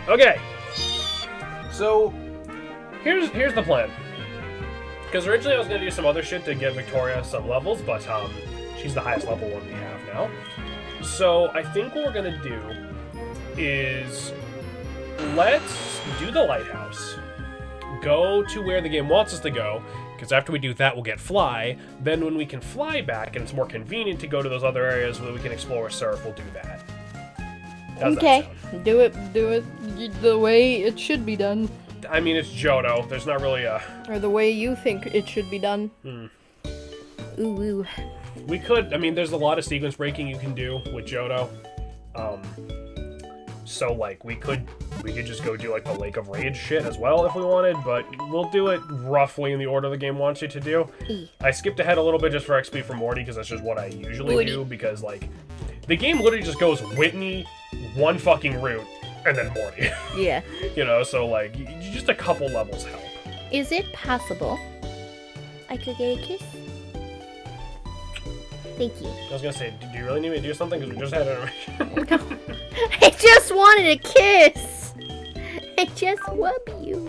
Okay. So, here's the plan. Because originally I was going to do some other shit to get Victoria some levels, but she's the highest level one we have now. So, I think what we're going to do is let's do the lighthouse. Go to where the game wants us to go, because after we do that, we'll get fly. Then when we can fly back, and it's more convenient to go to those other areas where we can explore surf, we'll do that. How's okay, that sound? do it the way it should be done. I mean, it's Johto. There's not really a... Or the way you think it should be done. Ooh. We could... I mean, there's a lot of sequence breaking you can do with Johto. So, like, we could just go do, like, the Lake of Rage shit as well if we wanted, but we'll do it roughly in the order the game wants you to do. I skipped ahead a little bit just for XP for Morty, because that's just what I usually do, because, like, the game literally just goes Whitney, one fucking route, and then Morty. Yeah. You know, so, like, just a couple levels help. Is it possible I could get a kiss? Thank you. I was gonna say, do you really need me to do something? Because we just had an No. I just wanted a kiss! I just love you.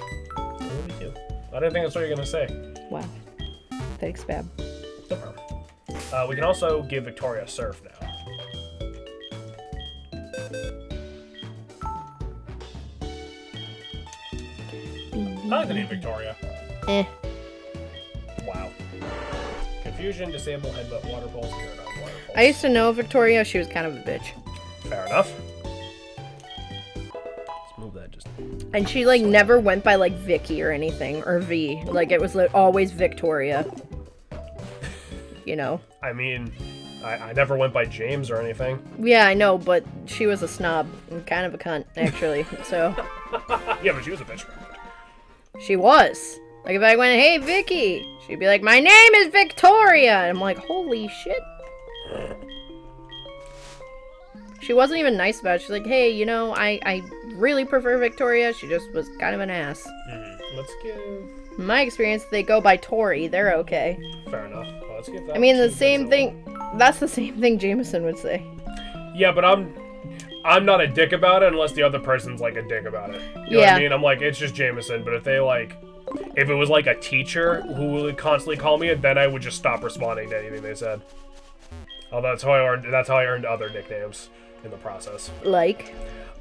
I didn't think that's what you were gonna say. Wow. Thanks, Bab. No problem. We can also give Victoria surf now. I like the name Victoria. Wow. Confusion, disable, headbutt, water pulse, water pulse. I used to know Victoria. She was kind of a bitch. Fair enough. Let's move that just... And she, like, never went by, like, Vicky or anything. Or V. Like, it was like, always Victoria. You know? I mean, I never went by James or anything. Yeah, I know, but she was a snob. And kind of a cunt, actually. So... Yeah, but she was a bitch. She was. Like, if I went, hey, Vicky, she'd be like, my name is Victoria! And I'm like, holy shit. She wasn't even nice about it. She's like, hey, you know, I really prefer Victoria. She just was kind of an ass. Let's give... In my experience, they go by Tori. They're okay. Fair enough. Well, let's give that I mean, the to same Vincent. thing... That's the same thing Jameson would say. Yeah, but I'm not a dick about it unless the other person's, like, a dick about it. You know what I mean? I'm like, it's just Jameson, but if they, like... If it was, like, a teacher who would constantly call me it, then I would just stop responding to anything they said. Oh, that's how I earned other nicknames in the process. Like?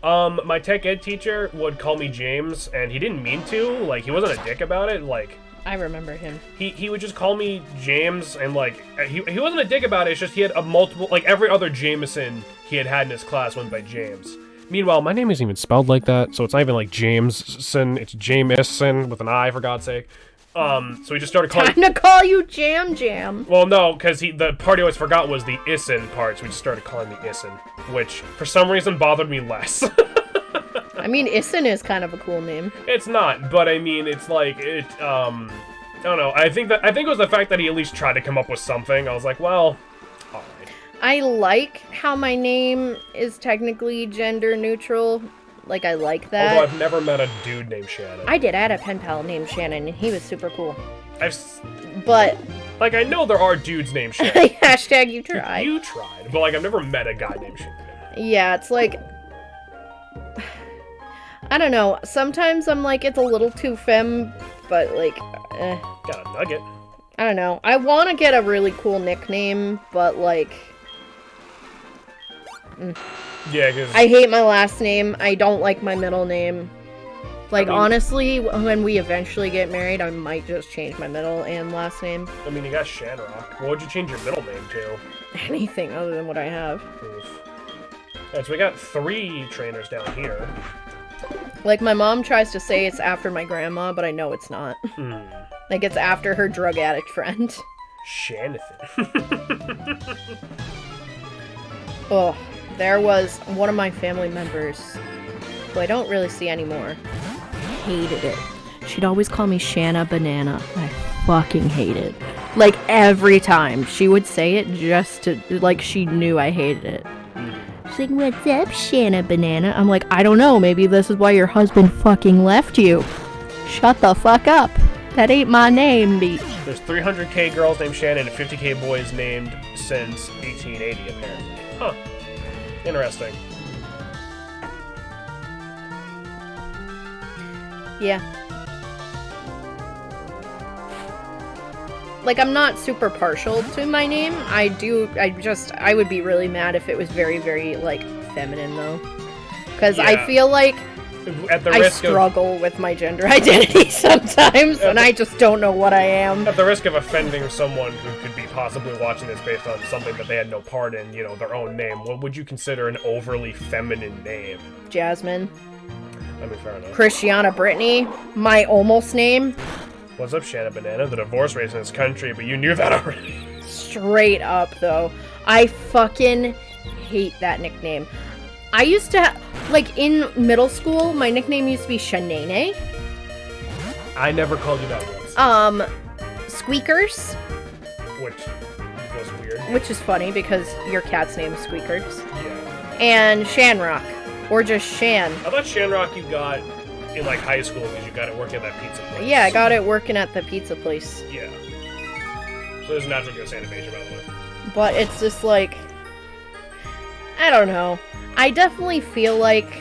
My tech ed teacher would call me James, and he didn't mean to. Like, he wasn't a dick about it. Like... I remember him. He would just call me James, and, like, he wasn't a dick about it. It's just he had a multiple... Like, every other Jameson he had in his class went by James. Meanwhile, my name isn't even spelled like that, so it's not even like Jameson. It's Jameson with an I, for God's sake. So he just started calling... Time to call you Jam Jam. Well, no, because the part he always forgot was the Isin part, so we just started calling me Isin, which, for some reason, bothered me less. I mean, Isin is kind of a cool name. It's not, but I mean, it's like, I don't know, I think it was the fact that he at least tried to come up with something. I was like, well, alright. I like how my name is technically gender neutral. Like, I like that. Although I've never met a dude named Shannon. I did. I had a pen pal named Shannon, and he was super cool. But... Like, I know there are dudes named Shannon. Hashtag you tried. You tried. But, like, I've never met a guy named Shannon. Yeah, it's like... I don't know. Sometimes I'm like, it's a little too femme, but, like, Got a nugget. I don't know. I want to get a really cool nickname, but, like... Yeah, because... I hate my last name. I don't like my middle name. Like, honestly, when we eventually get married, I might just change my middle and last name. I mean, you got Shanrock. What would you change your middle name to? Anything other than what I have. Oof. Alright, so we got 3 trainers down here. Like, my mom tries to say it's after my grandma, but I know it's not. Like, it's after her drug addict friend. Shanathan. Oh, there was one of my family members, who I don't really see anymore. Hated it. She'd always call me Shanna Banana. I fucking hate it. Like, every time. She would say it just to, like, she knew I hated it. She's like, what's up, Shanna Banana? I'm like, I don't know. Maybe this is why your husband fucking left you. Shut the fuck up. That ain't my name, bitch. There's 300k girls named Shannon and 50k boys named since 1880, apparently. Huh. Interesting. Yeah. Like, I'm not super partial to my name. I would be really mad if it was very, very, like, feminine, though. Because I feel like I struggle with my gender identity sometimes, and I just don't know what I am. At the risk of offending someone who could be possibly watching this based on something that they had no part in, you know, their own name, what would you consider an overly feminine name? Jasmine. I mean, fair enough. Christiana Brittany. My almost name. What's up, Shanna Banana? The divorce rate in this country, but you knew that already. Straight up, though. I fucking hate that nickname. I used to, like, in middle school, my nickname used to be Shanae. I never called you that once. Squeakers. Which was weird. Which is funny, because your cat's name is Squeakers. Yeah. And Shanrock. Or just Shan. I thought Shanrock you got in, like, high school because you got it working at that pizza place. Yeah, I got it working at the pizza place. Yeah. So there's a natural gas animation, by the way. But it's just like, I don't know. I definitely feel like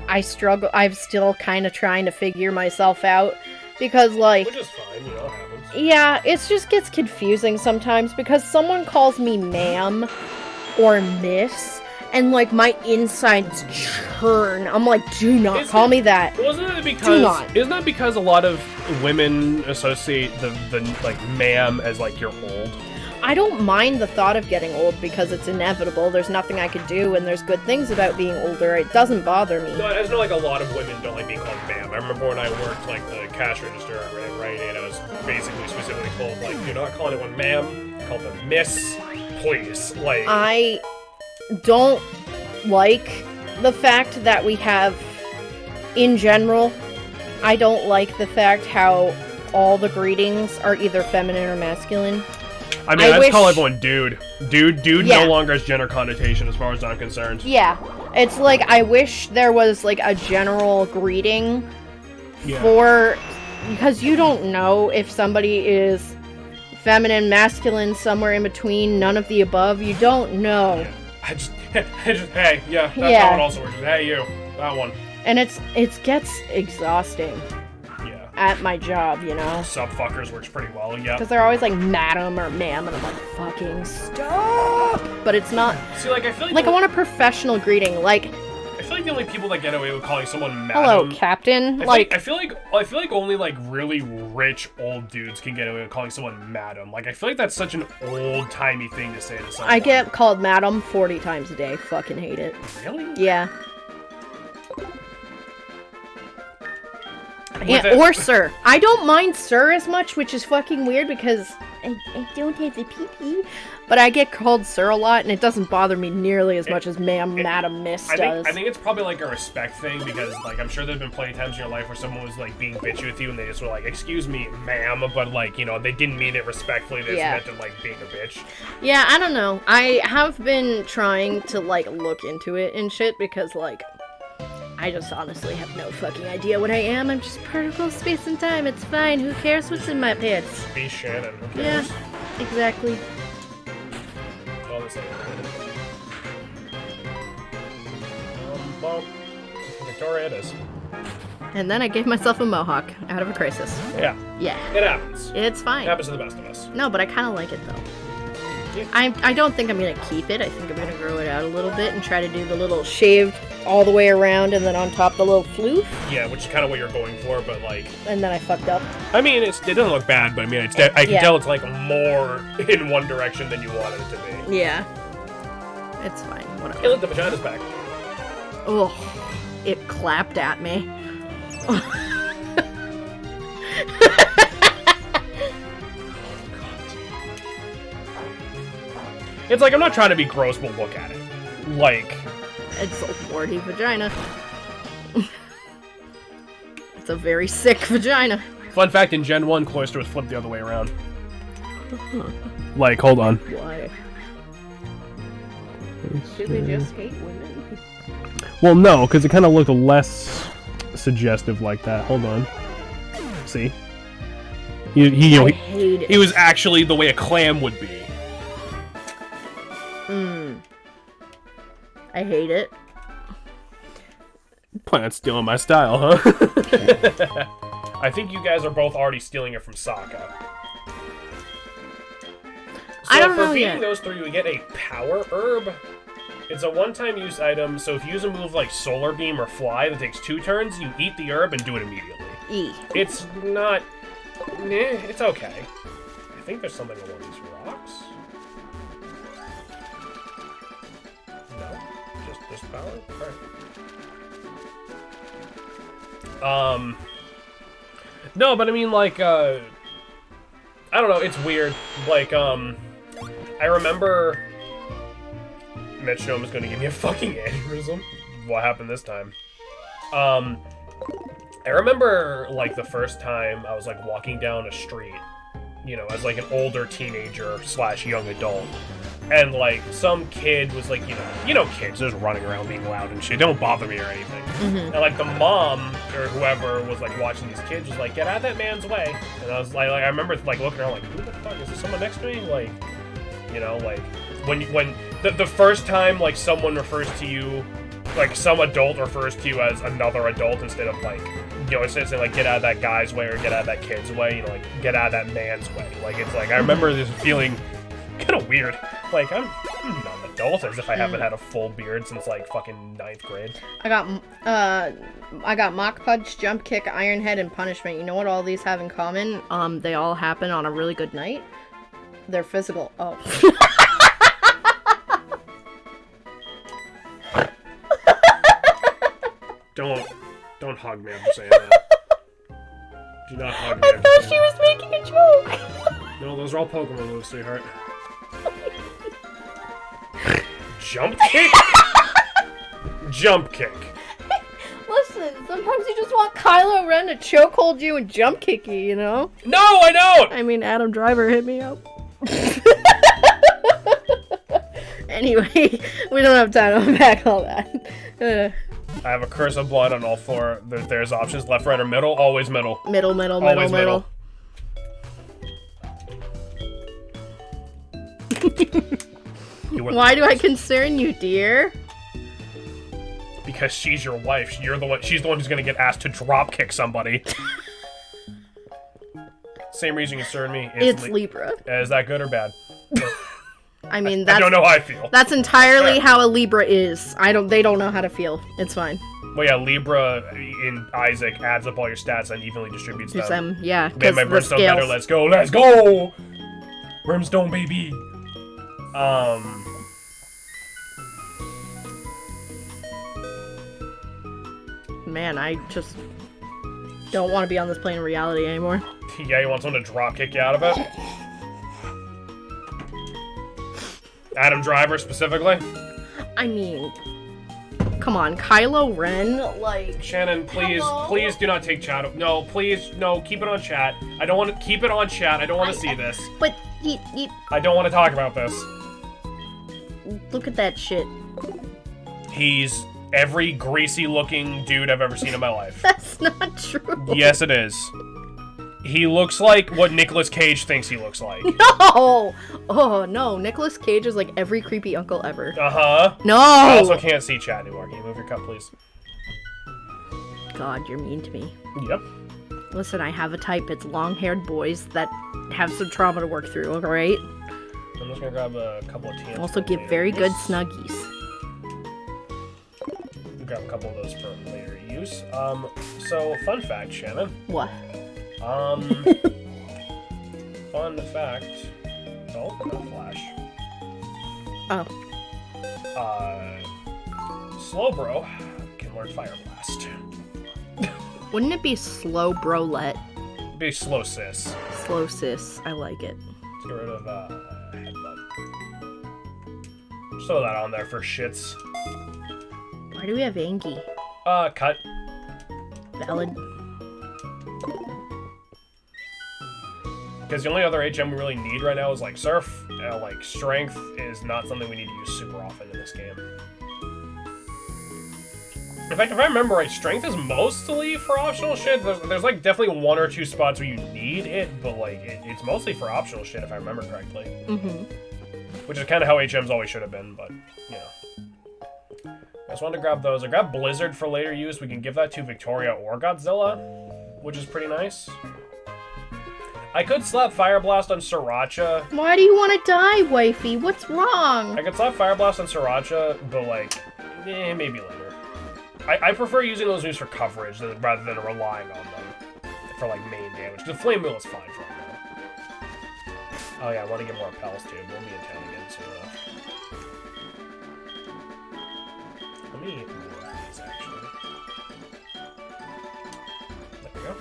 I'm still kind of trying to figure myself out. Because, like... Which is fine, you know, it happens. Yeah, it just gets confusing sometimes because someone calls me ma'am or miss. And, like, my insides churn. I'm like, do not call me that. Wasn't it because... Do not. Isn't that because a lot of women associate the like, ma'am as, like, you're old? I don't mind the thought of getting old because it's inevitable. There's nothing I could do, and there's good things about being older. It doesn't bother me. No, I just know, like, a lot of women don't like being called ma'am. I remember when I worked, like, the cash register at Rite Aid, I was basically specifically told, like, do not call anyone ma'am, call them miss, please. Like... I don't like the fact that we have, in general, I don't like the fact how all the greetings are either feminine or masculine. I mean, I'd call everyone dude. Dude Yeah. no longer has gender connotation as far as I'm concerned. Yeah. It's like, I wish there was, like, a general greeting for... Because you don't know if somebody is feminine, masculine, somewhere in between, none of the above. You don't know. Yeah. I just, hey, yeah, that's how it also works. Hey, you, that one. And it gets exhausting. Yeah. At my job, you know? Subfuckers works pretty well, yeah. Because they're always like, madam or ma'am, and I'm like, fucking stop! But it's not... See, like, I feel like... Like, I want a professional greeting, like... I feel like the only people that get away with calling someone madam... Hello, Captain. I feel like only, like, really rich old dudes can get away with calling someone madam. Like, I feel like that's such an old-timey thing to say to someone. I get called madam 40 times a day. Fucking hate it. Really? Yeah. Yeah, or sir. I don't mind sir as much, which is fucking weird because I don't have the pee-pee. But I get called sir a lot, and it doesn't bother me nearly as much as ma'am, madam, miss does. I think it's probably like a respect thing because, like, I'm sure there's been plenty of times in your life where someone was, like, being bitchy with you and they just were like, excuse me, ma'am, but, like, you know, they didn't mean it respectfully. They just meant it, like, being a bitch. Yeah, I don't know. I have been trying to, like, look into it and shit because, like, I just honestly have no fucking idea what I am. I'm just particle space and time. It's fine. Who cares what's in my pants? Be Shannon. Who cares? Yeah, exactly. All the same. Well, Victoria it is. And then I gave myself a mohawk out of a crisis. Yeah. Yeah. It happens. It's fine. It happens to the best of us. No, but I kind of like it, though. Yeah. I don't think I'm going to keep it. I think I'm going to grow it out a little bit and try to do the little shaved all the way around and then on top the little floof. Yeah, which is kind of what you're going for, but, like... And then I fucked up. I mean, it doesn't look bad, but I mean, I can tell it's, like, more in one direction than you wanted it to be. Yeah. It's fine. Whatever. Hey, look, the vagina's back. Oh, it clapped at me. It's like, I'm not trying to be gross, but look at it. Like... It's a warty vagina. It's a very sick vagina. Fun fact, in Gen 1, Cloyster was flipped the other way around. Like, hold on. Why? Do they just hate women? Well, no, because it kind of looked less suggestive like that. Hold on. See? He was actually the way a clam would be. I hate it. Plan's stealing my style, huh? I think you guys are both already stealing it from Sokka. So I don't for know beating yet. those three, we get a power herb. It's a one-time use item, so if you use a move like Solar Beam or Fly that takes 2 turns, you eat the herb and do it immediately. It's not... it's okay. I think there's something on one of these rocks. No, just this power? Alright. No, but I mean, like, I don't know, it's weird. Like, I remember... Metronome is gonna give me a fucking aneurysm. What happened this time? I remember, like, the first time I was, like, walking down a street, you know, as, like, an older teenager / young adult, and, like, some kid was, like, you know kids just running around being loud and shit, don't bother me or anything. And, like, the mom, or whoever was, like, watching these kids was like, get out of that man's way. And I was, like I remember, like, looking around, like, who the fuck, is there someone next to me? Like, you know, like, when the first time, like, someone refers to you, like, some adult refers to you as another adult instead of, like, you know, instead of saying, like, get out of that guy's way or get out of that kid's way, you know, like, get out of that man's way. Like, it's like, I remember this feeling kind of weird. Like, I'm not an adult, as if I haven't had a full beard since, like, fucking 9th grade. I got Mock Punch, Jump Kick, Iron Head, and Punishment. You know what all these have in common? They all happen on a really good night. They're physical. Oh. Don't hug me, I'm just saying that. Do not hug me. I thought she was making a joke. No, those are all Pokemon moves, sweetheart. Jump kick? Jump kick. Listen, sometimes you just want Kylo Ren to chokehold you and jump kick you, know? No, I don't! I mean, Adam Driver hit me up. Anyway, we don't have time to unpack all that. I have a curse of blood on all 4. There's options, left, right, or middle. Always middle. Middle. Always middle. Why do I concern you, dear? Because she's your wife. She's the one who's gonna get asked to drop kick somebody. Same reason you concern me. It's Libra. Is that good or bad? I mean, I don't know how I feel. That's entirely how a Libra is. They don't know how to feel. It's fine. Well, yeah, Libra in Isaac adds up all your stats and evenly distributes them. Yeah, Man, my brimstone better. Let's go. Let's go. Brimstone, baby. Man, I just don't want to be on this plane of reality anymore. Yeah, you want someone to drop kick you out of it? Adam Driver, specifically? I mean, come on, Kylo Ren, like... Shannon, please do not take chat. No, please, no, keep it on chat. I don't want to keep it on chat. I don't want to see this. But, I don't want to talk about this. Look at that shit. He's every greasy-looking dude I've ever seen in my life. That's not true. Yes, it is. He looks like what Nicolas Cage thinks he looks like. No! Oh, no. Nicolas Cage is like every creepy uncle ever. Uh-huh. No! I also can't see chat anymore. Can you move your cup, please? God, you're mean to me. Yep. Listen, I have a type. It's long-haired boys that have some trauma to work through, alright? I'm just gonna grab a couple of TNs. Also give very good snuggies. Grab a couple of those for later use. So, fun fact, Shannon. What? Fun fact. Oh, not flash. Oh. Slowbro can learn Fire Blast. Wouldn't it be slow brolet? Be slow sis. Slow sis. I like it. Let's get rid of headbutt. Just throw that on there for shits. Why do we have Angie? Cut. Valid. Because the only other HM we really need right now is like Surf. Like Strength is not something we need to use super often in this game. In fact, if I remember right, Strength is mostly for optional shit. There's like definitely 1 or 2 spots where you need it, but like it's mostly for optional shit if I remember correctly. Mm-hmm. Which is kind of how HMs always should have been, but you know. I just wanted to grab those. I grabbed Blizzard for later use. We can give that to Victoria or Godzilla, which is pretty nice. I could slap Fire Blast on Sriracha. Why do you want to die, wifey? What's wrong? I could slap Fire Blast on Sriracha, but like, maybe later. I prefer using those moves for coverage rather than relying on them for like main damage. The Flame Wheel is fine for now. Oh yeah, I want to get more Pels too. We'll be in town again soon enough. Let me eat more of these actually. There we go.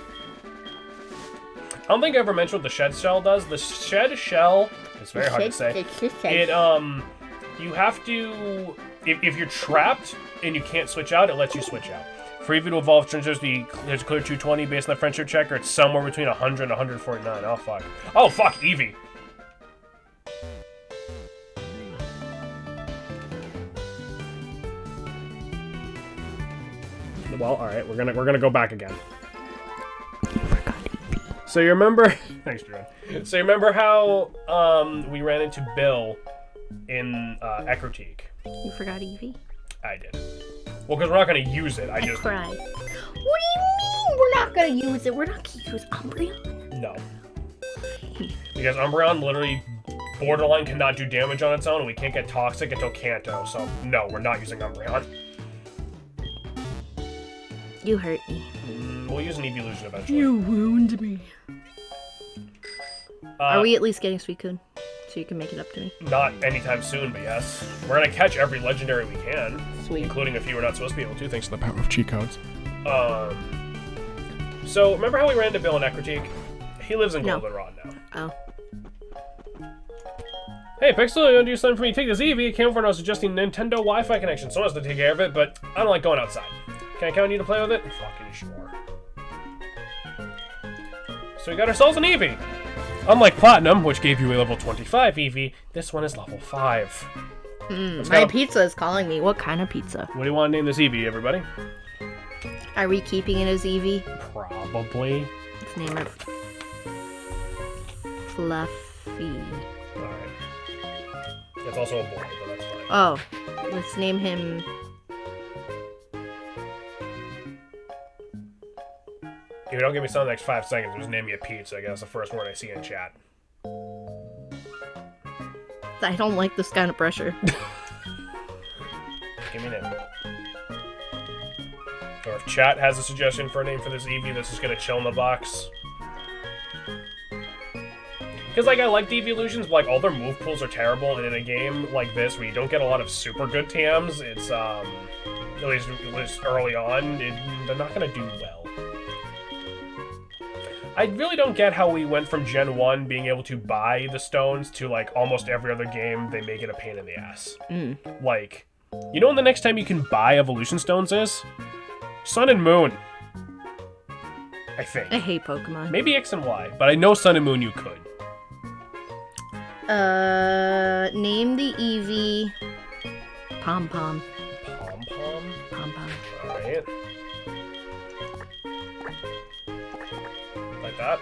I don't think I ever mentioned what the Shed Shell does. The Shed Shell, it's very hard to say. It, you have to, if you're trapped and you can't switch out, it lets you switch out. For Eevee to evolve, there's clear 220 based on the friendship checker. It's somewhere between 100 and 149. Oh, fuck. Oh, fuck, Eevee. Well, alright, we're gonna go back again. So you remember... Thanks, Drew. So you remember how we ran into Bill in Ecruteak? You forgot Eevee? I did. Well, because we're not going to use it. I just cried. What do you mean we're not going to use it? We're not going to use Umbreon? No. Because Umbreon literally borderline cannot do damage on its own, and we can't get Toxic until Kanto. So, no, we're not using Umbreon. You hurt me. We'll use an Evolution eventually. You wound me. Are we at least getting Suicune? So you can make it up to me? Not anytime soon, but yes. We're going to catch every legendary we can. Sweet. Including a few we're not supposed to be able to, thanks to the power of cheat codes. So, remember how we ran into Bill in Ecruteak? He lives in Goldenrod now. Oh. Hey, Pixel, you want to do something for me? Take this Eevee. It came over and I was suggesting Nintendo Wi-Fi connection. Someone has to take care of it, but I don't like going outside. Can I count on you to play with it? Fucking sure. So we got ourselves an Eevee. Unlike Platinum, which gave you a level 25 Eevee, this one is level 5. My pizza is calling me. What kind of pizza? What do you want to name this Eevee, everybody? Are we keeping it as Eevee? Probably. Let's name it Fluffy. Alright. It's also a boy, but that's fine. Oh, let's name him... If you don't give me something in the next 5 seconds, just name me a pizza. I guess the first word I see in chat. I don't like this kind of pressure. Give me a name. Or if chat has a suggestion for a name for this Eevee that's just gonna chill in the box. Because, like, I like the Evolutions, but, like, all their move pools are terrible, and in a game like this, where you don't get a lot of super good TMs, it's, at least early on, they're not gonna do well. I really don't get how we went from Gen 1 being able to buy the stones to, like, almost every other game, they make it a pain in the ass. Like, you know when the next time you can buy evolution stones is? Sun and Moon. I think. I hate Pokemon. Maybe X and Y, but I know Sun and Moon you could. Name the Eevee... Pom Pom. Pom Pom? Pom Pom. Alright. Like that?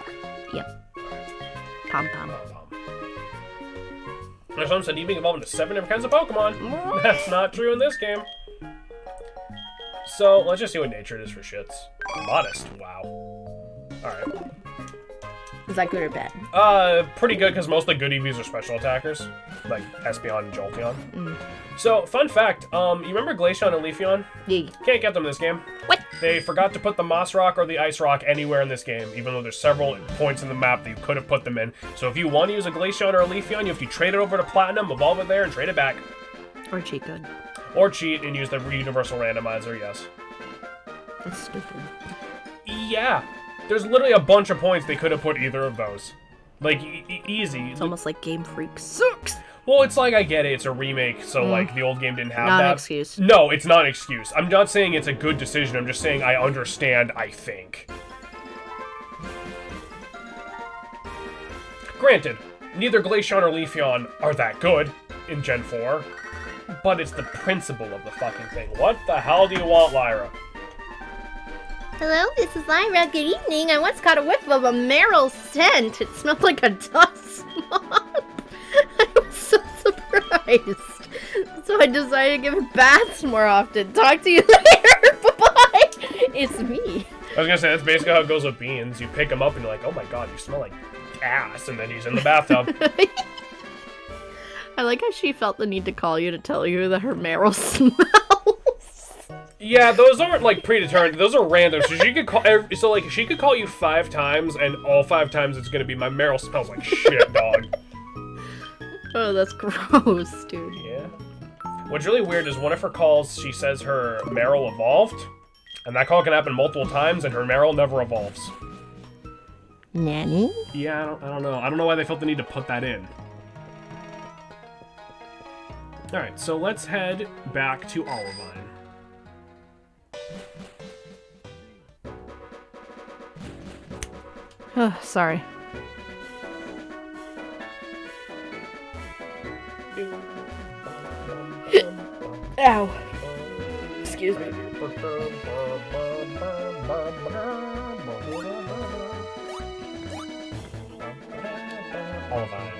Yep. Pom Pom. There's someone said Eevee evolved into 7 different kinds of Pokemon. That's not true in this game. So, let's just see what nature it is for shits. Modest. Wow. Alright. Is that good or bad? Pretty good, because most of the good Eevees are special attackers. Like Espeon and Jolteon. So, fun fact, you remember Glaceon and Leafeon? Yeah. Can't get them in this game. What? They forgot to put the Moss Rock or the Ice Rock anywhere in this game, even though there's several points in the map that you could have put them in. So if you want to use a Glaceon or a Leafeon, you have to trade it over to Platinum, evolve it there, and trade it back. Or cheat code. Or cheat and use the Universal Randomizer, yes. That's stupid. Yeah. There's literally a bunch of points they could have put either of those. Like, easy. It's almost like Game Freak sucks. Well, it's like, I get it, it's a remake, so, like, the old game didn't have that. Not an excuse. No, it's not an excuse. I'm not saying it's a good decision, I'm just saying I understand, I think. Granted, neither Glaceon or Leafeon are that good in Gen 4, but it's the principle of the fucking thing. What the hell do you want, Lyra? Hello, this is Lyra. Good evening. I once caught a whiff of a Meryl scent. It smelled like a dust moth. I was so surprised. So I decided to give it baths more often. Talk to you later. Bye-bye. It's me. I was gonna say, that's basically how it goes with beans. You pick him up and you're like, oh my god, you smell like ass, and then he's in the bathtub. I like how she felt the need to call you to tell you that her marrow smells. Yeah, those aren't like predetermined. Those are random. So she could call. So like she could call you 5 times, and all 5 times it's gonna be my marrow smells like shit, dog. Oh, that's gross, dude. Yeah. What's really weird is one of her calls, she says her marrow evolved, and that call can happen multiple times, and her marrow never evolves. Nanny? Yeah, I don't know. I don't know why they felt the need to put that in. All right, so let's head back to Olivine. Oh, sorry. Ow. Excuse me. Olivine.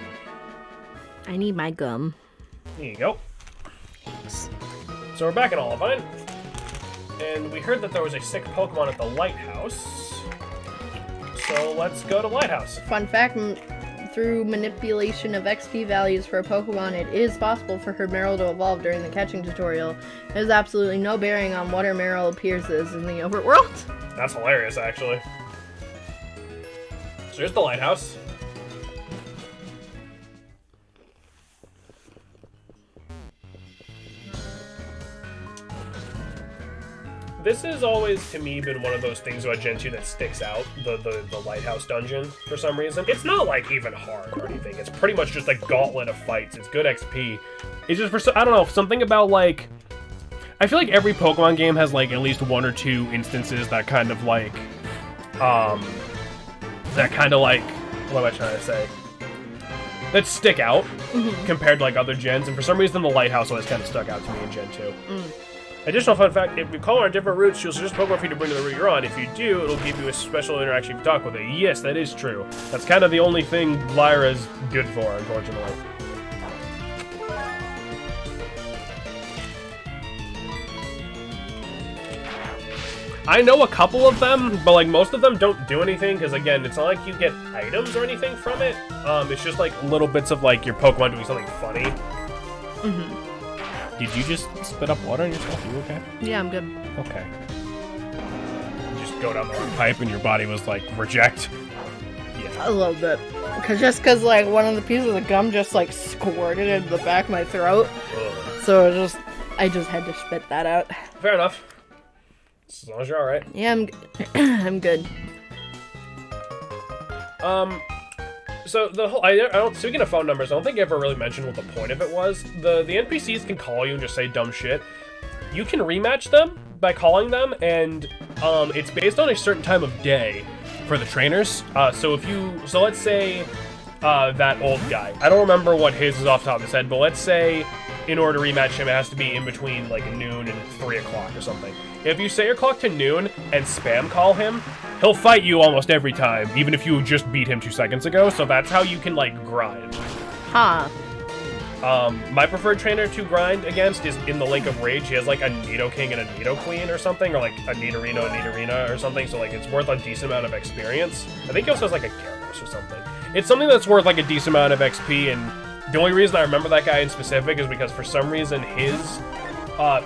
I need my gum. There you go. Thanks. So we're back in Olivine, and we heard that there was a sick Pokemon at the lighthouse. So let's go to Lighthouse. Fun fact, through manipulation of XP values for a Pokemon, it is possible for her Marill to evolve during the catching tutorial. There's absolutely no bearing on what her Marill appears as in the overworld. That's hilarious, actually. So here's the lighthouse. This has always, to me, been one of those things about Gen 2 that sticks out, the lighthouse dungeon, for some reason. It's not, like, even hard or anything. It's pretty much just a gauntlet of fights. It's good XP. It's just, I don't know, something about, like... I feel like every Pokemon game has, like, at least 1 or 2 instances that kind of, like... What am I trying to say? That stick out compared to, like, other gens. And for some reason, the lighthouse always kind of stuck out to me in Gen 2. Additional fun fact, if you call on different routes, she'll suggest Pokemon for you to bring to the route you're on. If you do, it'll give you a special interaction if you talk with it. Yes, that is true. That's kind of the only thing Lyra's good for, unfortunately. I know a couple of them, but like most of them don't do anything, because again, it's not like you get items or anything from it. It's just like little bits of like your Pokemon doing something funny. Did you just spit up water on yourself? Are you okay? Yeah, I'm good. Okay. You just go down the wrong pipe and your body was like, reject. Yeah. A little bit. Because like one of the pieces of gum just like squirted into the back of my throat. Ugh. So I just had to spit that out. Fair enough. As long as you're alright. Yeah, I'm good. So the whole, speaking of phone numbers, I don't think I ever really mentioned what the point of it was. The NPCs can call you and just say dumb shit. You can rematch them by calling them, and it's based on a certain time of day for the trainers. So let's say that old guy. I don't remember what his is off the top of his head, but let's say in order to rematch him, it has to be in between like noon and 3 o'clock or something. If you set your clock to noon and spam call him, he'll fight you almost every time, even if you just beat him 2 seconds ago, so that's how you can, like, grind. Huh. My preferred trainer to grind against is in the Link of Rage. He has, like, a Nidoking and a Nidoqueen or something, or, like, a Nidorino or something, so, like, it's worth a decent amount of experience. I think he also has, like, a Gyarados or something. It's something that's worth, like, a decent amount of XP, and the only reason I remember that guy in specific is because for some reason his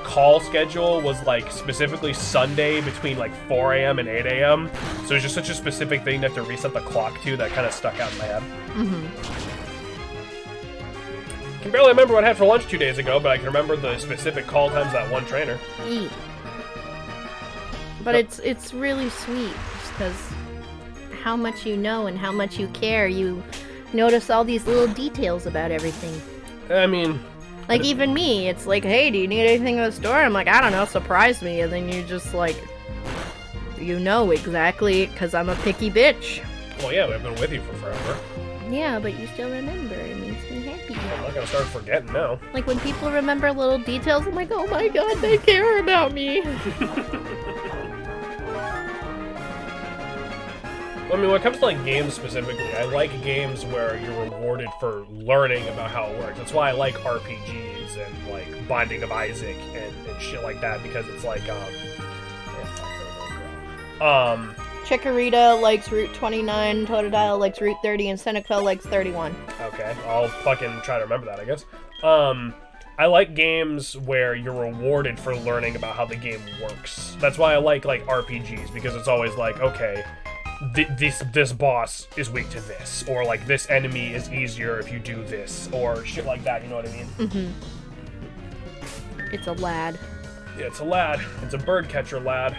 call schedule was like specifically Sunday between like 4 a.m. and 8 a.m. So it's just such a specific thing to have to reset the clock to that kind of stuck out in my head. I can barely remember what I had for lunch 2 days ago, but I can remember the specific call times of that one trainer. But it's really sweet because how much you know and how much you care, you notice all these little details about everything. I mean... Like, even me, it's like, hey, do you need anything in the store? I'm like, I don't know, surprise me. And then you just, like, you know exactly, because I'm a picky bitch. Well, yeah, I've been with you for forever. Yeah, but you still remember. It makes me happy. I'm not going to start forgetting now. Like, when people remember little details, I'm like, oh my god, they care about me. I mean, when it comes to, like, games specifically, I like games where you're rewarded for learning about how it works. That's why I like RPGs. Gems and like Binding of Isaac and shit like that because it's like Chikorita likes Route 29, Totodile likes Route 30, and Seneca likes 31. Okay, I'll fucking try to remember that, I guess. I like games where you're rewarded for learning about how the game works. That's why I like RPGs, because it's always like, okay, this boss is weak to this, or like this enemy is easier if you do this, or shit like that, you know what I mean? Mm-hmm. It's a lad. Yeah, it's a lad. It's a bird catcher lad.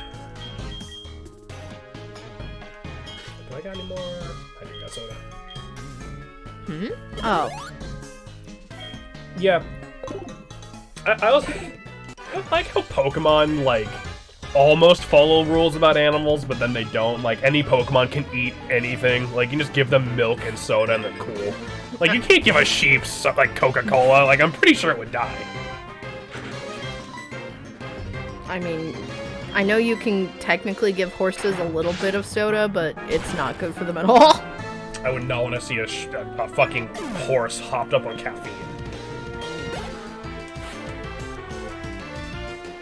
Do I got any more? I do got soda. Hmm? Oh. Yeah. I also like how Pokemon, like, almost follow rules about animals, but then they don't. Like, any Pokemon can eat anything. Like, you can just give them milk and soda and they're cool. Like, you can't give a sheep, like, Coca-Cola. Like, I'm pretty sure it would die. I mean, I know you can technically give horses a little bit of soda, but it's not good for them at all. I would not want to see a fucking horse hopped up on caffeine.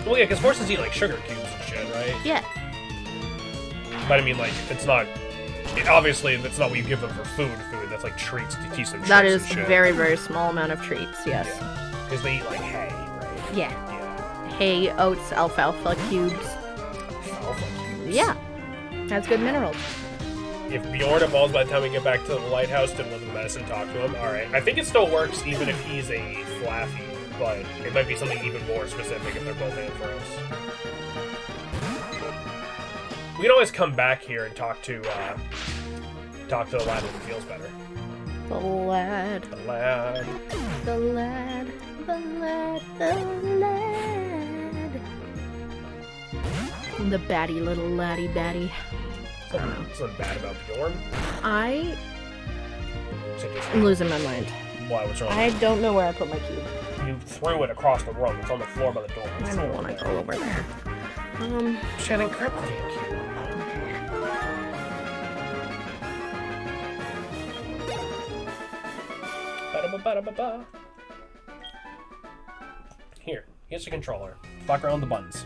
Well, yeah, because horses eat, like, sugar cubes and shit, right? Yeah. But, I mean, like, it's not... Obviously, that's not what you give them for food. That's, like, treats to teach them tricks That is and shit. very, very small amount of treats, yes. Because they eat, like, hay, right? Yeah. Hay, oats, alfalfa cubes. Alfalfa cubes? Yeah. Has good minerals. If Bjorn evolves by the time we get back to the lighthouse to deliver the medicine, talk to him. Alright. I think it still works even if he's a Flaffy, but it might be something even more specific if they're both Ampharos. We can always come back here and talk to the lad when he feels better. The lad. The lad. The lad. The lad. The lad. The batty little laddie batty. Something bad about Bjorn? I'm losing my mind. Why? What's wrong? I don't know where I put my cube. You threw it across the room. It's on the floor by the door. I don't want to go over there. Shannon, grab the damn cube. Ba-da-ba-ba-da-ba-ba. Here, here's the controller. Fuck around the buttons.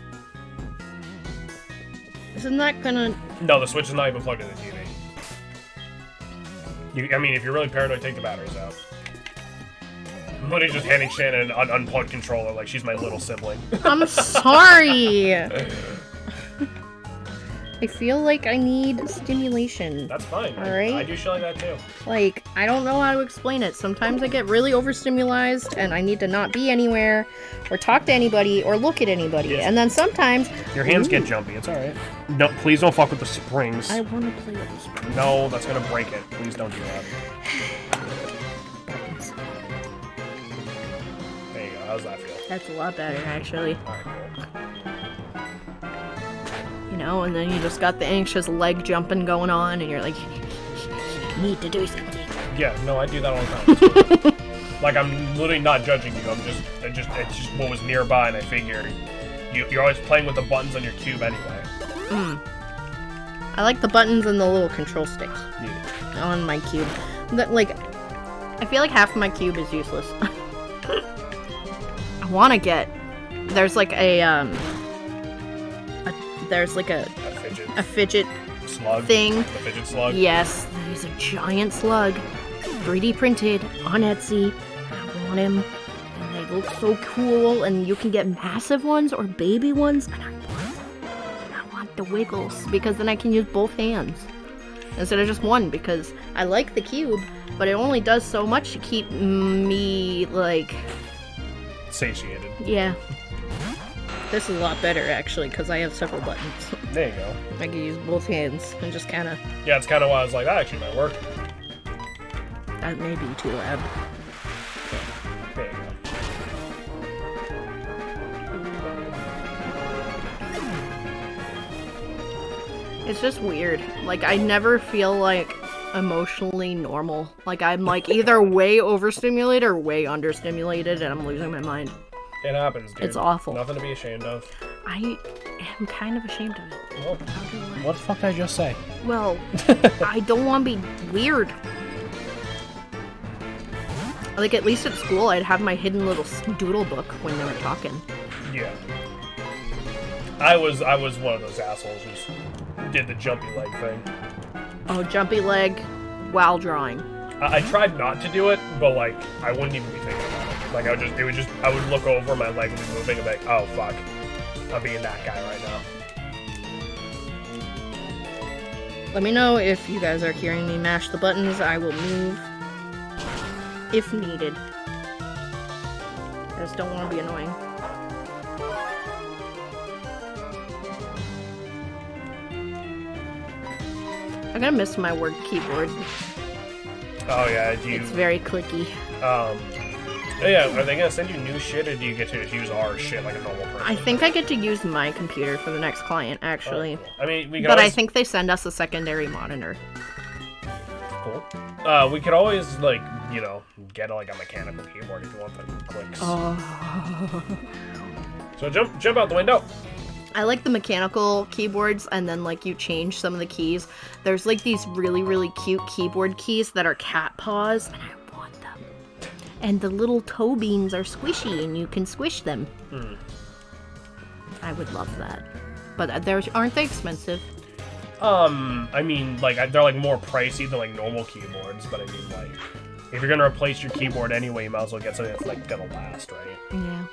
Isn't that gonna... No, the Switch is not even plugged in the TV. I mean, if you're really paranoid, take the batteries out. I'm literally just handing Shannon an unplugged controller like she's my little sibling. I'm sorry! I feel like I need stimulation. That's fine. Alright? I do shit like that too. Like, I don't know how to explain it. Sometimes I get really overstimulated and I need to not be anywhere, or talk to anybody, or look at anybody. Yes. And then sometimes... Your hands get jumpy, it's alright. No, please don't fuck with the springs. I want to play with the springs. No, that's gonna break it. Please don't do that. There you go, how's that feel? That's a lot better, actually. Alright, cool. You know, and then you just got the anxious leg jumping going on, and you're like, need to do something. Yeah, no, I do that all the time. Like, I'm literally not judging you. It's just what was nearby, and I figured you're always playing with the buttons on your cube anyway. I like the buttons and the little control sticks on my cube. Like, I feel like half of my cube is useless. I want to get... There's like a fidget slug thing. The fidget slug? Yes, there's a giant slug, 3D printed on Etsy. I want him, and they look so cool, and you can get massive ones or baby ones, and I want the wiggles, because then I can use both hands instead of just one, because I like the cube, but it only does so much to keep me, like... satiated. Yeah. This is a lot better, actually, because I have several buttons. There you go. I can use both hands and just kind of... Yeah, it's kind of why I was like, that actually might work. That may be too loud. There you go. It's just weird. Like, I never feel, like, emotionally normal. Like, I'm, like, either way overstimulated or way understimulated, and I'm losing my mind. It happens, dude. It's awful. Nothing to be ashamed of. I am kind of ashamed of it. Well, what the fuck did I just say? Well, I don't want to be weird. Like, at least at school, I'd have my hidden little doodle book when they were talking. Yeah. I was one of those assholes who did the jumpy leg thing. Oh, jumpy leg while drawing. I tried not to do it, but like I wouldn't even be thinking about it. Like I would look over, my leg would be moving, and be like, oh fuck, I'm being that guy right now. Let me know if you guys are hearing me mash the buttons. I will move if needed. I just don't want to be annoying. I'm gonna miss my work keyboard. Oh yeah, It's very clicky. Yeah, are they gonna send you new shit, or do you get to just use our shit like a normal person? I think I get to use my computer for the next client, actually. Oh, cool. I mean, we could But always... I think they send us a secondary monitor. Cool. We could always, like, you know, get like a mechanical keyboard if you want the clicks. Oh. So jump out the window. I like the mechanical keyboards, and then like you change some of the keys. There's like these really, really cute keyboard keys that are cat paws, and I want them. And the little toe beans are squishy, and you can squish them. I would love that. But aren't they expensive? I mean, like, they're like more pricey than like normal keyboards, but I mean, like, if you're gonna replace your keyboard anyway, you might as well get something that's like gonna last, right? Yeah.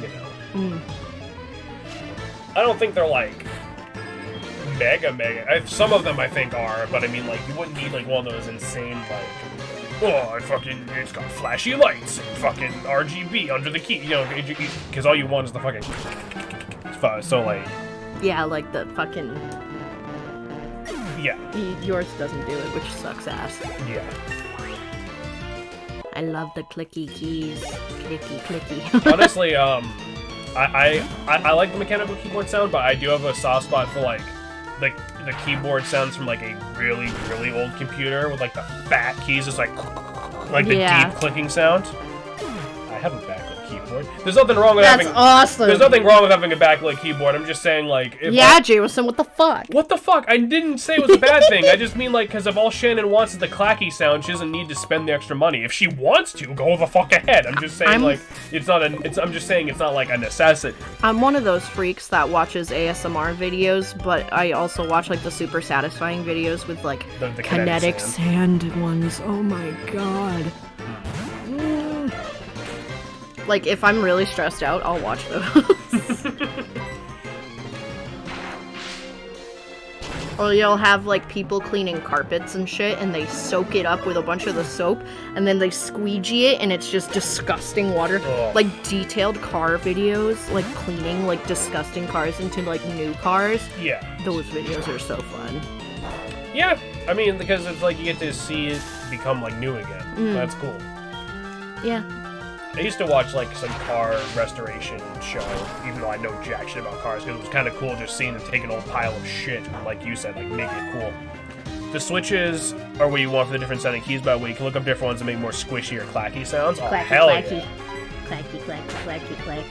You know. I don't think they're like mega. Some of them I think are, but I mean, like, you wouldn't need like one of those insane like, oh, it's got flashy lights and fucking RGB under the key, you know, because all you want is the fucking. So like. Yeah, like the fucking. Yeah. Yours doesn't do it, which sucks ass. Yeah. I love the clicky keys. Clicky. Honestly, I like the mechanical keyboard sound, but I do have a soft spot for like the keyboard sounds from like a really, really old computer with like the fat keys, just like the deep clicking sound. I have a backlit keyboard. There's nothing wrong with having. That's awesome. There's nothing wrong with having a backlit keyboard. I'm just saying, like. Jameson, what the fuck? What the fuck? I didn't say it was a bad thing. I just mean, like, because if all Shannon wants is the clacky sound, she doesn't need to spend the extra money. If she wants to, go the fuck ahead. I'm just saying, I'm just saying it's not like a necessity. I'm one of those freaks that watches ASMR videos, but I also watch like the super satisfying videos with like the kinetic sand ones. Oh my god. Like, if I'm really stressed out, I'll watch those. Or you'll have, like, people cleaning carpets and shit, and they soak it up with a bunch of the soap, and then they squeegee it, and it's just disgusting water. Ugh. Like, detailed car videos, like, cleaning, like, disgusting cars into, like, new cars. Yeah. Those videos are so fun. Yeah. I mean, because it's like you get to see it become, like, new again. That's cool. Yeah. I used to watch, like, some car restoration show, even though I know jack shit about cars, because it was kind of cool just seeing them take an old pile of shit and, like you said, like, make it cool. The switches are what you want for the different sounding keys, by the way. You can look up different ones to make more squishy or clacky sounds. Clacky, hell clacky. yeah. Clacky, clacky, clacky, clack.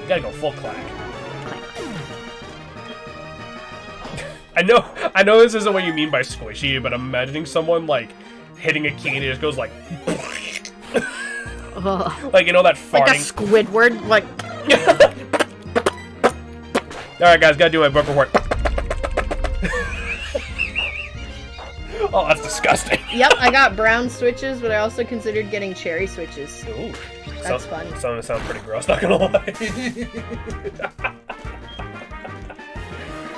You gotta go full clack. Clack. I know this isn't what you mean by squishy, but I'm imagining someone, like, hitting a key and it just goes, like... Like, you know that farting? Like a Squidward, like... Alright, guys, gotta do my book report. Oh, that's disgusting. Yep, I got brown switches, but I also considered getting cherry switches. Ooh. That's fun. Sounds pretty gross, not gonna lie.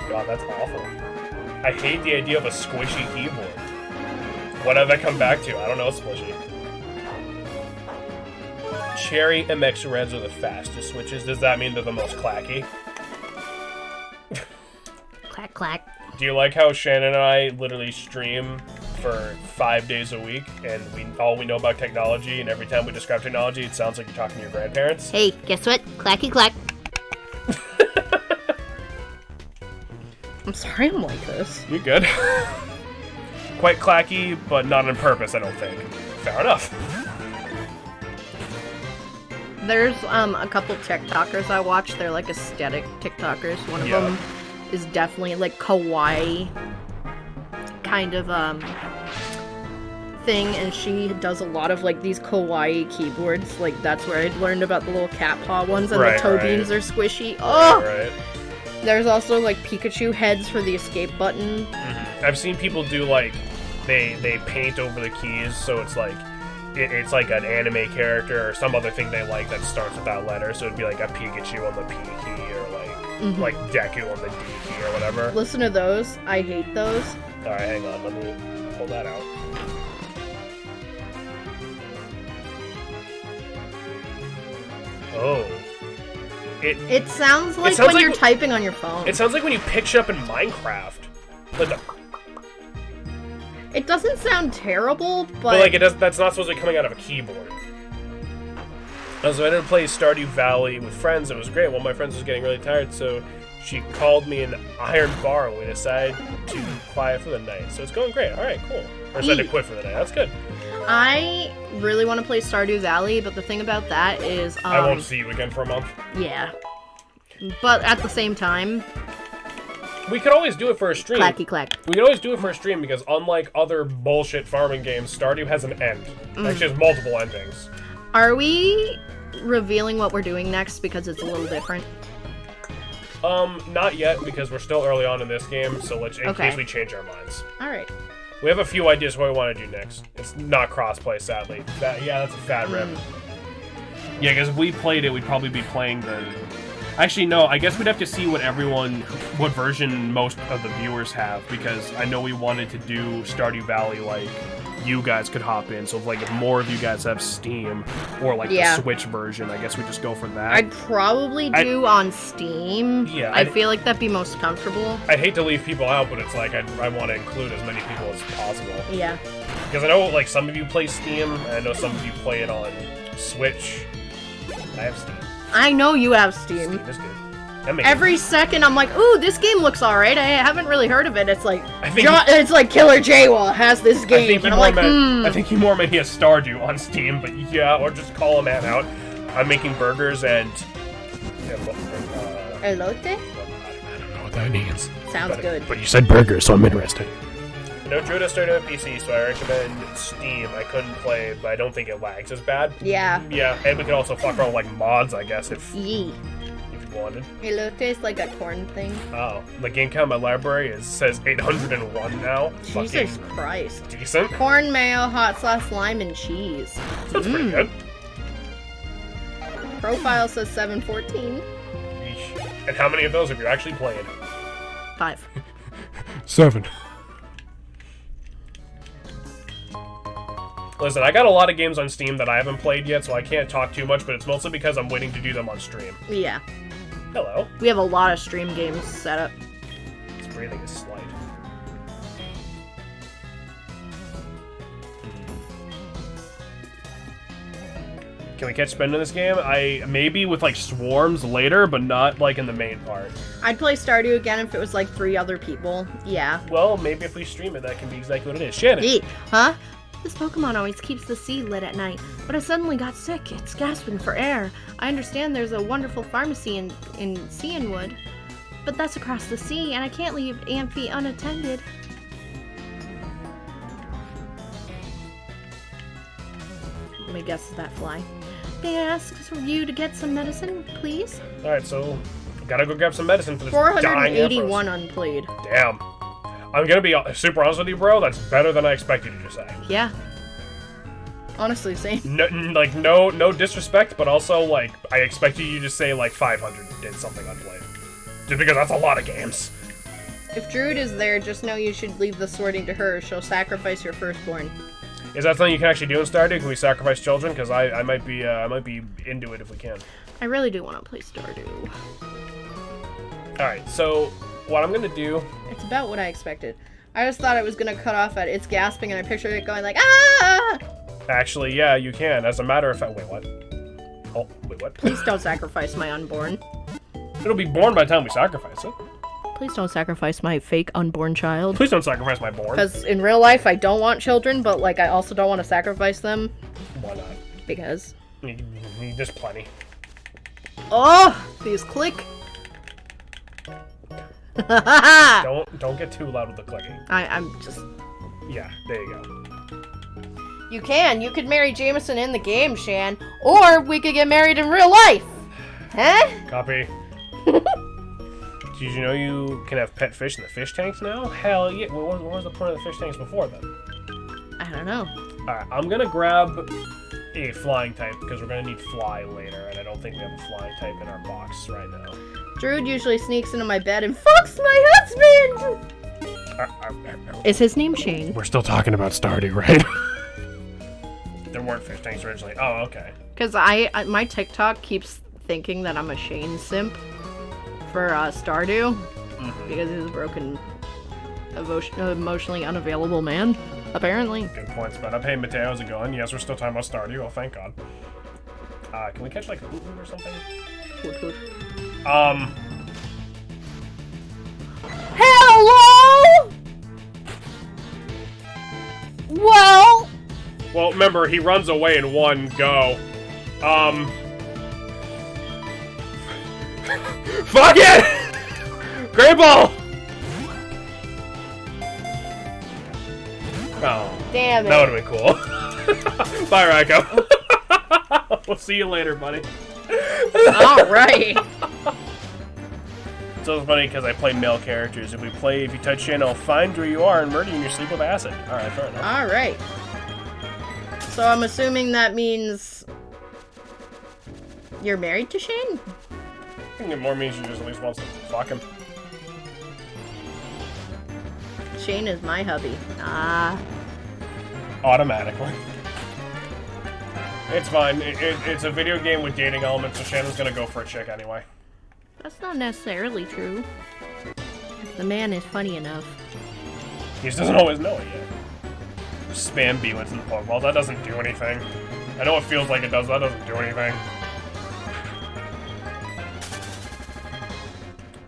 God, that's awful. I hate the idea of a squishy keyboard. What have I come back to? I don't know, squishy. Cherry MX Reds are the fastest switches. Does that mean they're the most clacky? Clack, clack. Do you like how Shannon and I literally stream for 5 days a week, and all we know about technology, and every time we describe technology, it sounds like you're talking to your grandparents? Hey, guess what? Clacky, clack. I'm sorry I'm like this. You're good. Quite clacky, but not on purpose, I don't think. Fair enough. There's a couple TikTokers I watch. They're like aesthetic TikTokers. One of them is definitely like kawaii kind of thing, and she does a lot of like these kawaii keyboards. Like that's where I learned about the little cat paw ones, and the toe beans are squishy. Oh! Right. There's also like Pikachu heads for the escape button. Mm-hmm. I've seen people do like they paint over the keys, so it's like it's like an anime character or some other thing they like that starts with that letter. So it'd be like a Pikachu on the P key, or like Deku on the D key, or whatever. Listen to those. I hate those. All right, hang on. Let me pull that out. Oh. It sounds like when you're typing on your phone. It sounds like when you pick shit up in Minecraft. Like it doesn't sound terrible, but like it does. That's not supposed to be coming out of a keyboard. So I ended up playing Stardew Valley with friends. It was great. One of my friends was getting really tired, so she called me an iron bar, and we decided to quiet for the night. So it's going great. All right, cool. Or decided to quit for the night. That's good. I really want to play Stardew Valley, but the thing about that is... I won't see you again for a month. Yeah. But at the same time... We could always do it for a stream. Clacky clack. We could always do it for a stream, because unlike other bullshit farming games, Stardew has an end. Actually, has multiple endings. Are we revealing what we're doing next because it's a little different? Not yet, because we're still early on in this game, so let's in case we change our minds. Alright. We have a few ideas what we want to do next. It's not crossplay, sadly. Yeah, that's a fat rip. Yeah, because if we played it, we'd probably be playing the... Actually, no, I guess we'd have to see what version most of the viewers have, because I know we wanted to do Stardew Valley, like, you guys could hop in. So if more of you guys have Steam, or like the Switch version, I guess we just go for that. I'd probably do on Steam. Yeah. I feel like that'd be most comfortable. I'd hate to leave people out, but it's like, I want to include as many people as possible. Yeah. Because I know, like, some of you play Steam, and I know some of you play it on Switch. I have Steam. I know you have Steam. Steam is good. Every second I'm like, ooh, this game looks alright. I haven't really heard of it. It's like, it's like Killer Jaywall has this game. And I'm like, I think you more meant he has Stardew on Steam, but yeah, or just call a man out. I'm making burgers and... Elote? I don't know what that means. Sounds good. But you said burgers, so I'm interested. No, Drew does start on PC, so I recommend Steam. I couldn't play, but I don't think it lags as bad. Yeah. Yeah, and we could also fuck around with, like, mods, I guess, if you wanted. Elote is like a corn thing. Oh, the game count in my library says 801 now. Jesus Christ. Decent. Corn, mayo, hot sauce, lime, and cheese. That's pretty good. Profile says 714. Yeesh. And how many of those have you actually played? 5. 7. Listen, I got a lot of games on Steam that I haven't played yet, so I can't talk too much, but it's mostly because I'm waiting to do them on stream. Yeah. Hello. We have a lot of stream games set up. This breathing is slight. Can we catch spin in this game? Maybe with, like, swarms later, but not, like, in the main part. I'd play Stardew again if it was, like, 3 other people. Yeah. Well, maybe if we stream it, that can be exactly what it is. Shannon! Huh? This Pokemon always keeps the sea lit at night, but it suddenly got sick. It's gasping for air. I understand there's a wonderful pharmacy in Cianwood, but that's across the sea, and I can't leave Amphi unattended. Let me guess that fly. May I ask for you to get some medicine, please? Alright, so gotta go grab some medicine for this dying 481 unplayed. Damn. I'm gonna be super honest with you, bro. That's better than I expected you to say. Yeah. Honestly, same. No disrespect, but also, like, I expected you to say, like, 500 did something unplayed. Just because that's a lot of games. If Druid is there, just know you should leave the sorting to her. She'll sacrifice your firstborn. Is that something you can actually do in Stardew? Can we sacrifice children? Because I might be into it if we can. I really do want to play Stardew. Alright, so what I'm gonna do... It's about what I expected. I just thought it was gonna cut off at it's gasping, and I pictured it going like, ah! Actually, yeah, you can. As a matter of fact... Wait, what? Oh, wait, what? Please don't sacrifice my unborn. It'll be born by the time we sacrifice it. Please don't sacrifice my fake unborn child. Please don't sacrifice my born. Because in real life, I don't want children, but, like, I also don't want to sacrifice them. Why not? Because. There's plenty. Oh! These click. Don't get too loud with the clicking. I'm just Yeah, there you go. You can. You could marry Jameson in the game, Shan. Or we could get married in real life. Huh? Copy. Did you know you can have pet fish in the fish tanks now? Hell yeah. What was the point of the fish tanks before then? I don't know. Alright, I'm gonna grab a flying type because we're gonna need fly later, and I don't think we have a flying type in our box right now. Druid usually sneaks into my bed and fucks my husband! Is his name Shane? We're still talking about Stardew, right? There weren't fish tanks originally. Oh, okay. Because my TikTok keeps thinking that I'm a Shane simp for Stardew. Because he's a broken, emotionally unavailable man, apparently. Good points, but hey, Mateo, how's it going? Yes, we're still talking about Stardew. Oh, thank God. Can we catch, like, hoot or something? Hoot. Hello? Well, remember, he runs away in one go. Fuck it! Great ball! Oh. Damn it. That would've been cool. Bye, Racco. We'll see you later, buddy. Alright. So it's funny because I play male characters. If you touch Shane, I'll find where you are and murder you in your sleep with acid. Alright, fair enough. Alright. So I'm assuming that means you're married to Shane? I think it more means you just at least wants to fuck him. Shane is my hubby. Automatically. It's fine. It's a video game with dating elements, so Shannon's gonna go for a chick anyway. That's not necessarily true. The man is funny enough. He just doesn't always know it yet. Spam B-Wins in the Pokeball. That doesn't do anything. I know it feels like it does, but that doesn't do anything.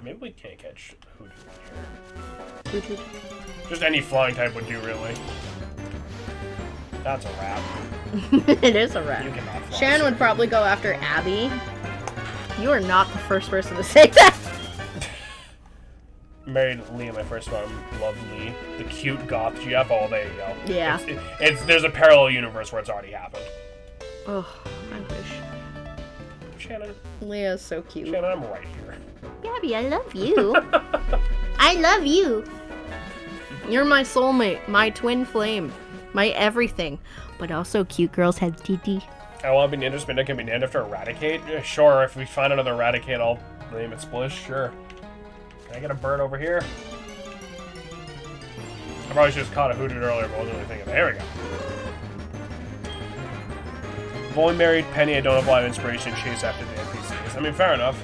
Maybe we can't catch Hoot here. Just any flying type would do, really. That's a wrap. It is a wrap. You cannot fly. Shan would probably go after Abby. You are not the first person to say that. Married Lee in my first one. Love Lee. The cute goth GF. Oh, there you go. Yeah. There's a parallel universe where it's already happened. Oh, I wish. Shannon. Leah's so cute. Shannon, I'm right here. Abby, I love you. I love you. You're my soulmate, my twin flame, my everything. But also, cute girls have TT. I want to be named after Spinda can be named after Eradicate? Yeah, sure, if we find another Eradicate, I'll name it Splish, sure. Can I get a bird over here? I probably should have caught a Hooted earlier, but I wasn't really thinking. There we go. I've only married Penny, I don't have a lot of inspiration to chase after the NPCs. I mean, fair enough.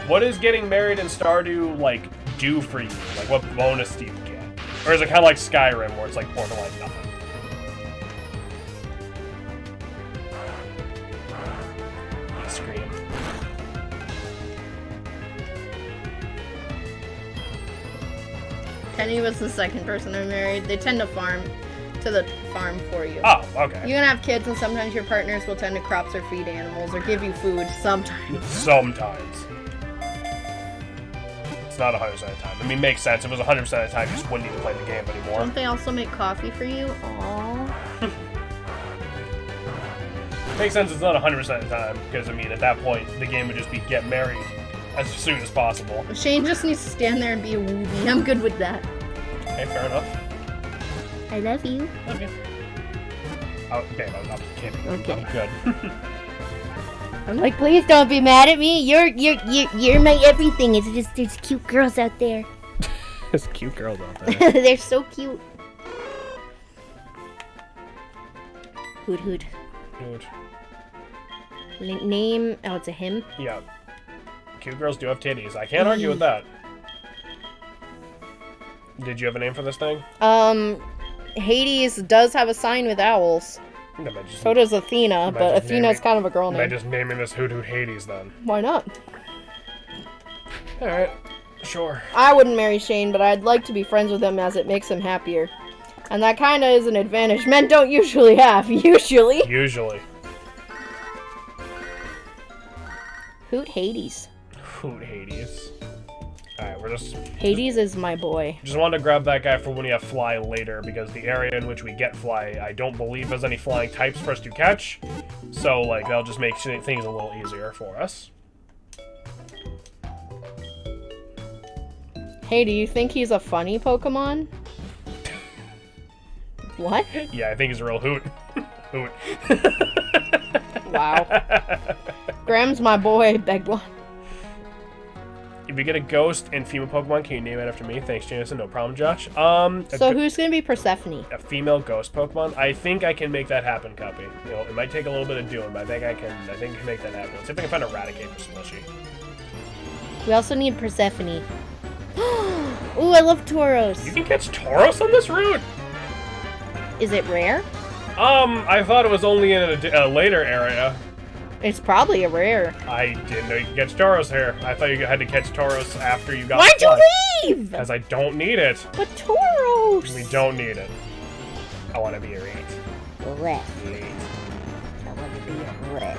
What does getting married in Stardew, like, do for you? Like, what bonus do you get? Or is it kind of like Skyrim, where it's like borderline nothing? Scream. Penny was the second person I married. They tend to farm to the farm for you. Oh, okay. You can have kids, and sometimes your partners will tend to crops or feed animals or give you food. Sometimes. Sometimes. It's not 100% of the time. I mean, makes sense. If it was 100% of the time, you just wouldn't need to play the game anymore. Don't they also make coffee for you? Aww. Makes sense. It's not 100% of the time because I mean, at that point, the game would just be get married as soon as possible. Shane just needs to stand there and be a woozy. I'm good with that. Okay, fair enough. I love you. Love you. Oh, babe, I'm kidding. Okay. I'm good. I'm like, please don't be mad at me. You're my everything. It's just there's cute girls out there. There's cute girls out there. They're so cute. Hoot hoot. Good. Name? Oh, it's a him. Yeah. Cute girls do have titties. I can't argue with that. Did you have a name for this thing? Hades does have a sign with owls. So does Athena, but Athena's kind of a girl Am I name. just naming this Hoot Hoot Hades then? Why not? Alright. Sure. I wouldn't marry Shane, but I'd like to be friends with him as it makes him happier. And that kinda is an advantage men don't usually have. Usually. Hoot Hades. Hades. Alright, we're just... Hades is my boy. Just wanted to grab that guy for when you have fly later, because the area in which we get fly, I don't believe has any flying types for us to catch. So, like, that'll just make things a little easier for us. Hey, do you think he's a funny Pokemon? What? Yeah, I think he's a real hoot. Hoot. Wow. Graham's my boy, beg one. If we get a ghost and female Pokemon, can you name it after me? Thanks, Jameson. No problem, Josh. So who's gonna be Persephone? A female ghost Pokemon? I think I can make that happen, Cuppy. You know, it might take a little bit of doing, but I think I can make that happen. Let's see if I can find a Raticate for Slushy. We also need Persephone. Ooh, I love Tauros. You can catch Tauros on this route? Is it rare? I thought it was only in a later area. It's probably a rare. I didn't know you could catch Tauros here. I thought you had to catch Tauros after you got Why'd you leave? Because I don't need it. But Tauros! We don't need it. I want to be a late. Late. Late. I want to be a late.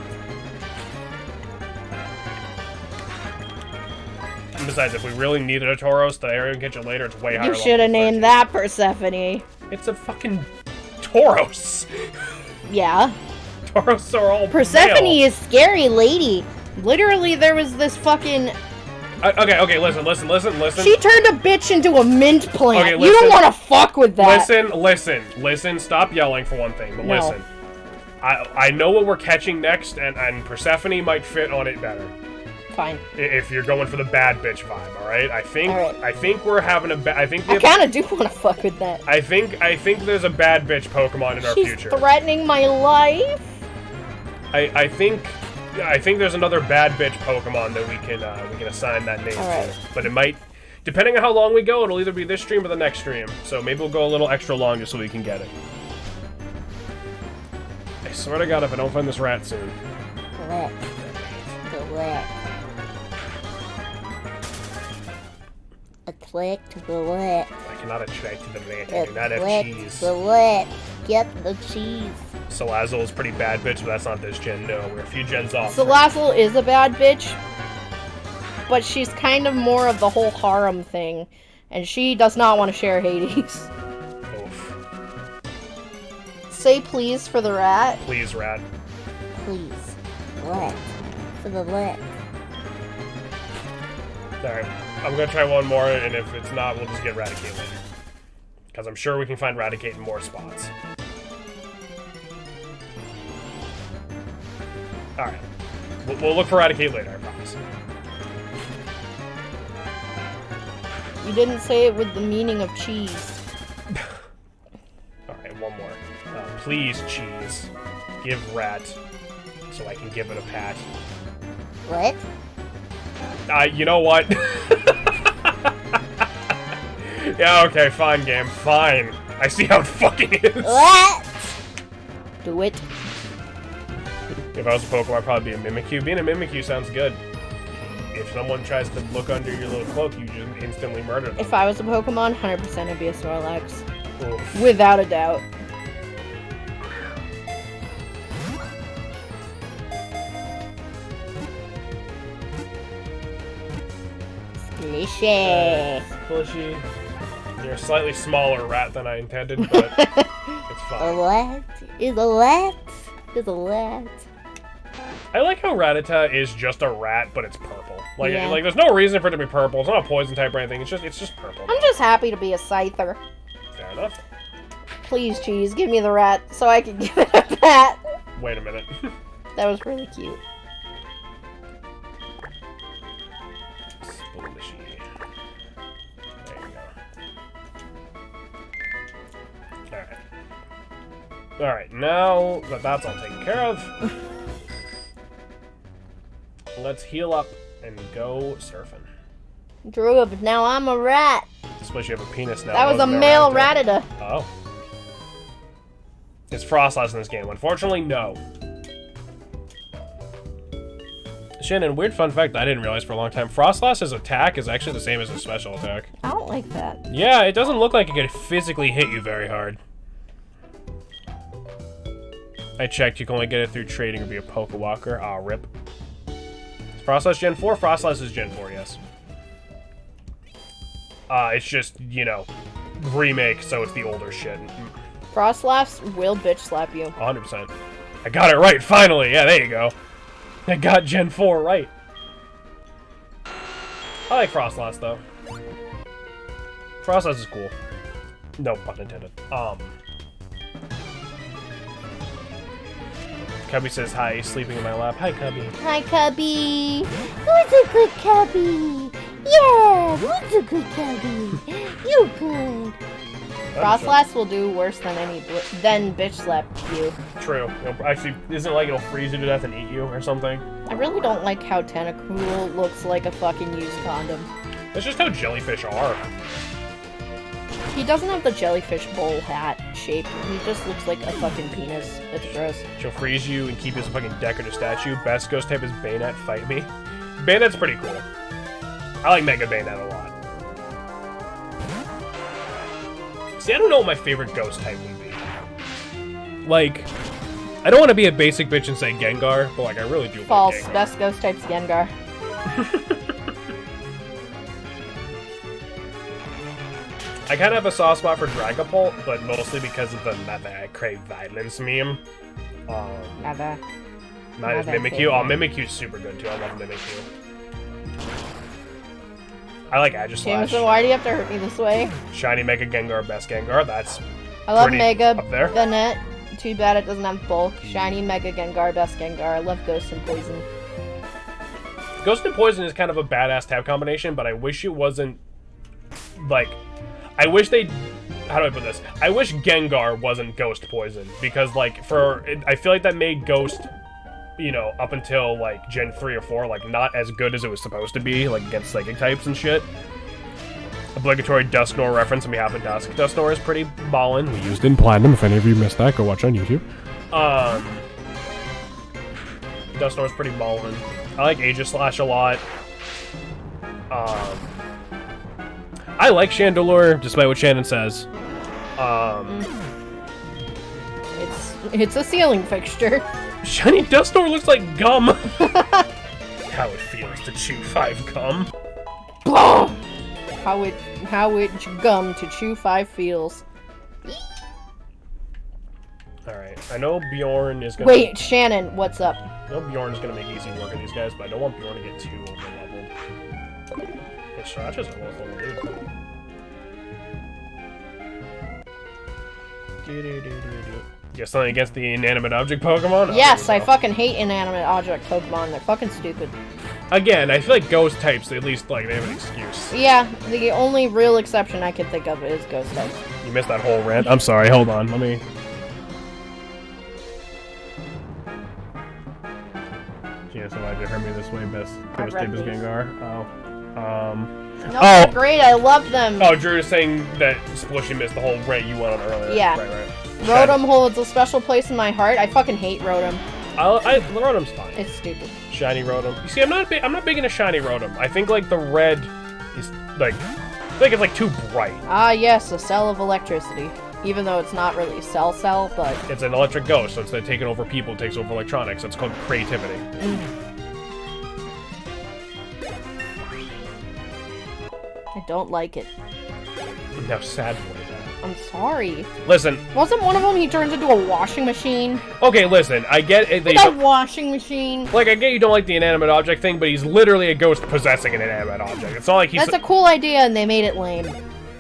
And besides, if we really needed a Tauros, the area can catch it later. It's way higher. You should have named that Persephone. It's a fucking Tauros. Yeah. Tauros are all Persephone male. is scary lady. Literally, there was this fucking... Okay, listen. She turned a bitch into a mint plant. Okay, you don't listen. want to fuck with that. Listen. Stop yelling for one thing, but No. listen. I know what we're catching next, and Persephone might fit on it better. Fine. If you're going for the bad bitch vibe, all right? I think we're having a I kind of do want to fuck with that. I think there's a bad bitch Pokemon in our She's future. threatening my life. I think there's another bad bitch Pokemon that we can assign that name Alright. to. But it might, depending on how long we go, it'll either be this stream or the next stream. So maybe we'll go a little extra long just so we can get it. I swear to God, if I don't find this rat soon. Correct. Attract the rat. I cannot attract to the rat. I do not have cheese. The rat. Get the cheese. Salazzle is pretty bad bitch, but that's not this gen. No, we're a few gens off. Salazzle is a bad bitch, but she's kind of more of the whole harem thing, and she does not want to share Hades. Oof. Say please for the rat. Please, rat. Please. Rat. For the rat. Alright, I'm gonna try one more, and if it's not, we'll just get Raticate later. Because I'm sure we can find Raticate in more spots. Alright. We'll look for Raticate later, I promise. You didn't say it with the meaning of cheese. Alright, one more. Please, cheese. Give rat, so I can give it a pat. What? You know what? Yeah, okay, fine, game. Fine. I see how it fucking is. What? Do it. If I was a Pokemon, I'd probably be a Mimikyu. Being a Mimikyu sounds good. If someone tries to look under your little cloak, you just instantly murder them. If I was a Pokemon, 100% I'd be a Snorlax. Oof. Without a doubt. Slishy. Slushy. You're a slightly smaller rat than I intended, but it's fine. A rat is a rat is a rat. I like how Rattata is just a rat, but it's purple. Like, Yeah. like there's no reason for it to be purple. It's not a poison type or anything. It's just purple. I'm just happy to be a Scyther. Fair enough. Please, cheese, give me the rat so I can give it a pat. Wait a minute. That was really cute. Slushy. There you go. Alright. Alright, now that that's all taken care of, let's heal up and go surfing. Drew up, now I'm a rat. Especially you have a penis now. That was a no male Rattata. Rattata. Oh. Is Frostlass in this game? Unfortunately, no. Shannon, weird fun fact I didn't realize for a long time. Frostlass's attack is actually the same as his special attack. I don't like that. Yeah, it doesn't look like it could physically hit you very hard. I checked, you can only get it through trading or be a Pokewalker. Aw, rip. Is Frostlass Gen 4? Frostlass is Gen 4, yes. It's just, you know, remake, so it's the older shit. Frostlass will bitch slap you. 100%. I got it right, finally! Yeah, there you go. I got Gen 4 right. I like Frostlass, though. Frostlass is cool. No pun intended. Cubby says hi, he's sleeping in my lap. Hi, Cubby. Hi, Cubby. Who's a good Cubby? Yeah, who's a good Cubby? You good. Frostlass will do worse than bitch slap you. True. Actually, isn't it like it'll freeze you to death and eat you or something? I really don't like how Tentacool looks like a fucking used condom. That's just how jellyfish are. He doesn't have the jellyfish bowl hat shape. He just looks like a fucking penis. It's gross. She'll freeze you and keep you as a fucking decorative statue. Best ghost type is Bayonet. Fight me. Bayonet's pretty cool. I like Mega Bayonet a lot. See, I don't know what my favorite ghost type would be. Like, I don't want to be a basic bitch and say Gengar, but like I really do. False. Like Gengar. Best ghost type's Gengar. I kind of have a soft spot for Dragapult, but mostly because of the Mother Crave Violence meme. Never. Not as Mimikyu. Oh, Mimikyu's super good too. I love Mimikyu. I like Aegislash. Jameson, why do you have to hurt me this way? Shiny Mega Gengar, best Gengar. That's I love pretty Mega up there. Bennett. Too bad it doesn't have bulk. Shiny Mega Gengar, best Gengar. I love Ghost and Poison. Ghost and Poison is kind of a badass tab combination, but I wish it wasn't like. I wish they. How do I put this? I wish Gengar wasn't Ghost Poison because, like, I feel like that made Ghost, you know, up until like Gen 3 or 4, like not as good as it was supposed to be, like against Psychic types and shit. Obligatory Dusknoir reference on behalf of Dusk. Dusknoir is pretty ballin'. We used it in Platinum. If any of you missed that, go watch on YouTube. Dusknoir is pretty ballin'. I like Aegislash a lot. I like Chandelure, despite what Shannon says. It's a ceiling fixture. Shiny Dusknoir looks like gum. How it feels to chew 5 gum. How it gum to chew 5 feels. Alright, I know Bjorn is gonna... Wait, Shannon, what's up? I know Bjorn is gonna make easy work of these guys, but I don't want Bjorn to get too over-leveled. Hey, Sriracha's a low-level dude. You got something against the inanimate object Pokemon? Yes, I fucking hate inanimate object Pokemon. They're fucking stupid. Again, I feel like ghost types, at least, like, they have an excuse. Yeah, the only real exception I can think of is ghost types. You missed that whole rant. I'm sorry, hold on, let me... Yeah, so why'd you hurt me this way, best ghost type is Gengar? No, they're great, I love them. Oh, Drew is saying that Splishy missed the whole rant you went on earlier. Yeah. Right. Rotom holds a special place in my heart. I fucking hate Rotom. Rotom's fine. It's stupid. Shiny Rotom. You see, I'm not big into shiny Rotom. I think like the red is like, I think it's like too bright. Ah, yes, a cell of electricity. Even though it's not really cell, but it's an electric ghost, so instead of taking over people, it takes over electronics. It's called creativity. I don't like it. Now, sad boy. I'm sorry. Listen. Wasn't one of them he turns into a washing machine? Okay, listen. I get it. Like a washing machine. Like, I get you don't like the inanimate object thing, but he's literally a ghost possessing an inanimate object. It's not like he's... That's a cool idea, and they made it lame.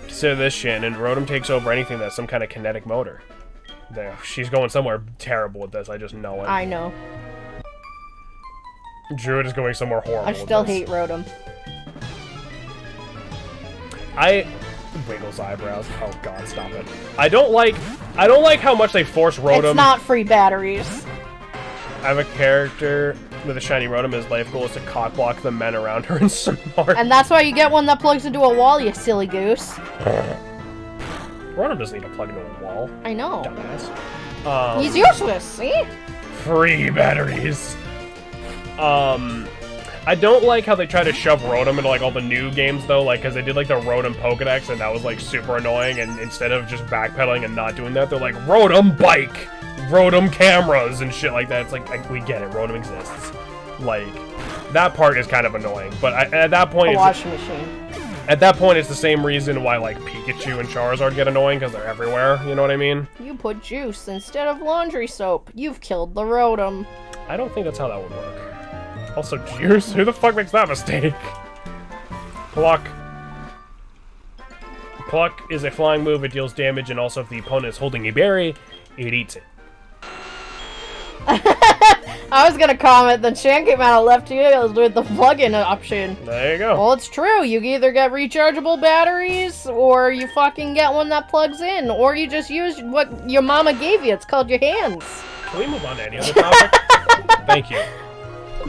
Consider this, Shannon. Rotom takes over anything that's some kind of kinetic motor. There. She's going somewhere terrible with this. I just know it. I know. Druid is going somewhere horrible. I still hate Rotom. Wiggles eyebrows. Oh god, stop it. I don't like how much they force Rotom. It's not free batteries. I have a character with a shiny Rotom. His life goal is to cockblock the men around her and smart. And that's why you get one that plugs into a wall, you silly goose. Rotom doesn't need to plug into a wall. I know. Dumbass. He's useless, see? Free batteries. I don't like how they try to shove Rotom into, like, all the new games, though, like, because they did, like, the Rotom Pokedex, and that was, like, super annoying, and instead of just backpedaling and not doing that, they're like, Rotom Bike! Rotom Cameras! And shit like that. It's like, we get it, Rotom exists. Like, that part is kind of annoying, but at that point... A washing machine. At that point, it's the same reason why, like, Pikachu and Charizard get annoying, because they're everywhere, you know what I mean? You put juice instead of laundry soap. You've killed the Rotom. I don't think that's how that would work. Also, juice? Who the fuck makes that mistake? Pluck. Pluck is a flying move, it deals damage, and also if the opponent is holding a berry, it eats it. I was gonna comment, then Shan came out of left field with the plug-in option. There you go. Well, it's true. You either get rechargeable batteries, or you fucking get one that plugs in, or you just use what your mama gave you. It's called your hands. Can we move on to any other topic? Thank you.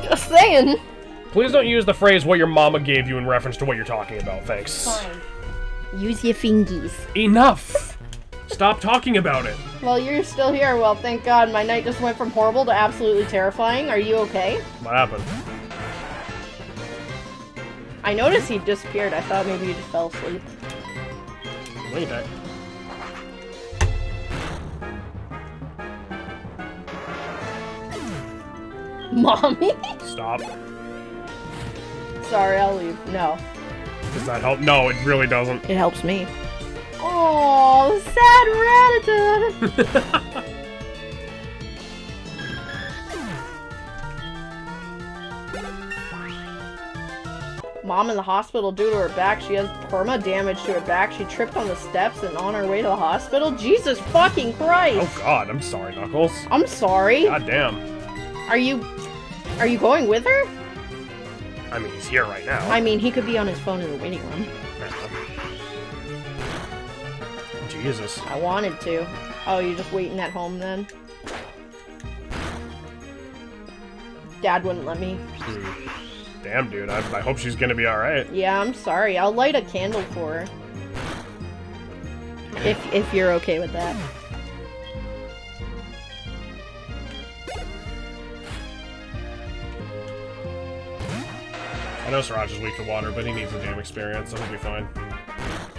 Just saying. Please don't use the phrase what your mama gave you in reference to what you're talking about, thanks. Fine. Use your fingies. Enough! Stop talking about it. Well, you're still here. Well, thank God. My night just went from horrible to absolutely terrifying. Are you okay? What happened? I noticed he disappeared. I thought maybe you just fell asleep. Wait a Mommy? Stop. Sorry, I'll leave. No. Does that help? No, it really doesn't. It helps me. Oh, sad Rattata! Mom in the hospital due to her back. She has perma damage to her back. She tripped on the steps and on her way to the hospital. Jesus fucking Christ! Oh God, I'm sorry, Knuckles. I'm sorry. God damn. Are you going with her? I mean, he's here right now. I mean, he could be on his phone in the waiting room. Jesus. I wanted to. Oh, you're just waiting at home then? Dad wouldn't let me. Damn, dude. I hope she's gonna be alright. Yeah, I'm sorry. I'll light a candle for her. If you're okay with that. I know Siraj is weak to water, but he needs the damn experience, so he'll be fine.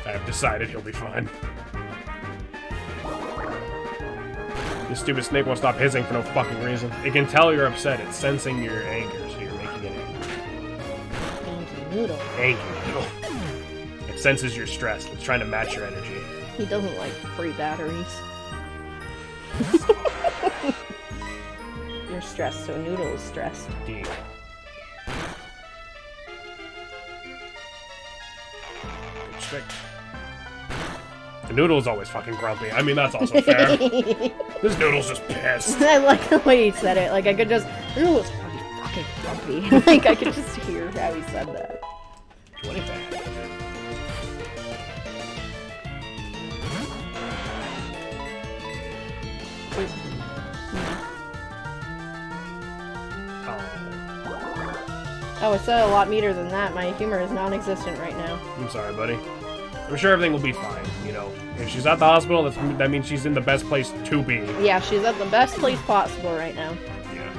I have decided he'll be fine. This stupid snake won't stop hissing for no fucking reason. It can tell you're upset. It's sensing your anger, so you're making it angry. Angry noodle. Angry noodle. It senses you're stressed. It's trying to match your energy. He doesn't like free batteries. You're stressed, so Noodle is stressed. D. Good trick. The Noodle is always fucking grumpy. I mean, that's also fair. This Noodle's just pissed. I like the way he said it. Like, I could just... Noodle was fucking grumpy. Like, I could just hear how he said that. 25. Oh, it said a lot meaner than that. My humor is non-existent right now. I'm sorry, buddy. I'm sure everything will be fine, you know. If she's at the hospital, that means she's in the best place to be. Yeah, she's at the best place possible right now. Yeah.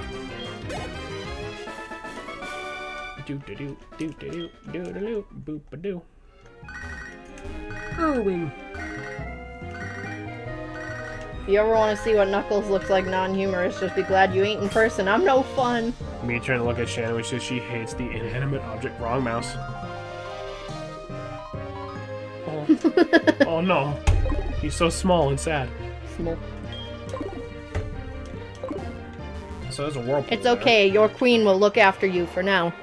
Do-do-do, do-do-do, do-do-do, boop-a-doo. Irwin. If you ever want to see what Knuckles looks like non-humorous, just be glad you ain't in person. I'm no fun. Me trying to look at Shannon, which says she hates the inanimate object. Wrong mouse. Oh. Oh no. He's so small and sad. Small. So there's a whirlpool. It's okay. There. Your queen will look after you for now.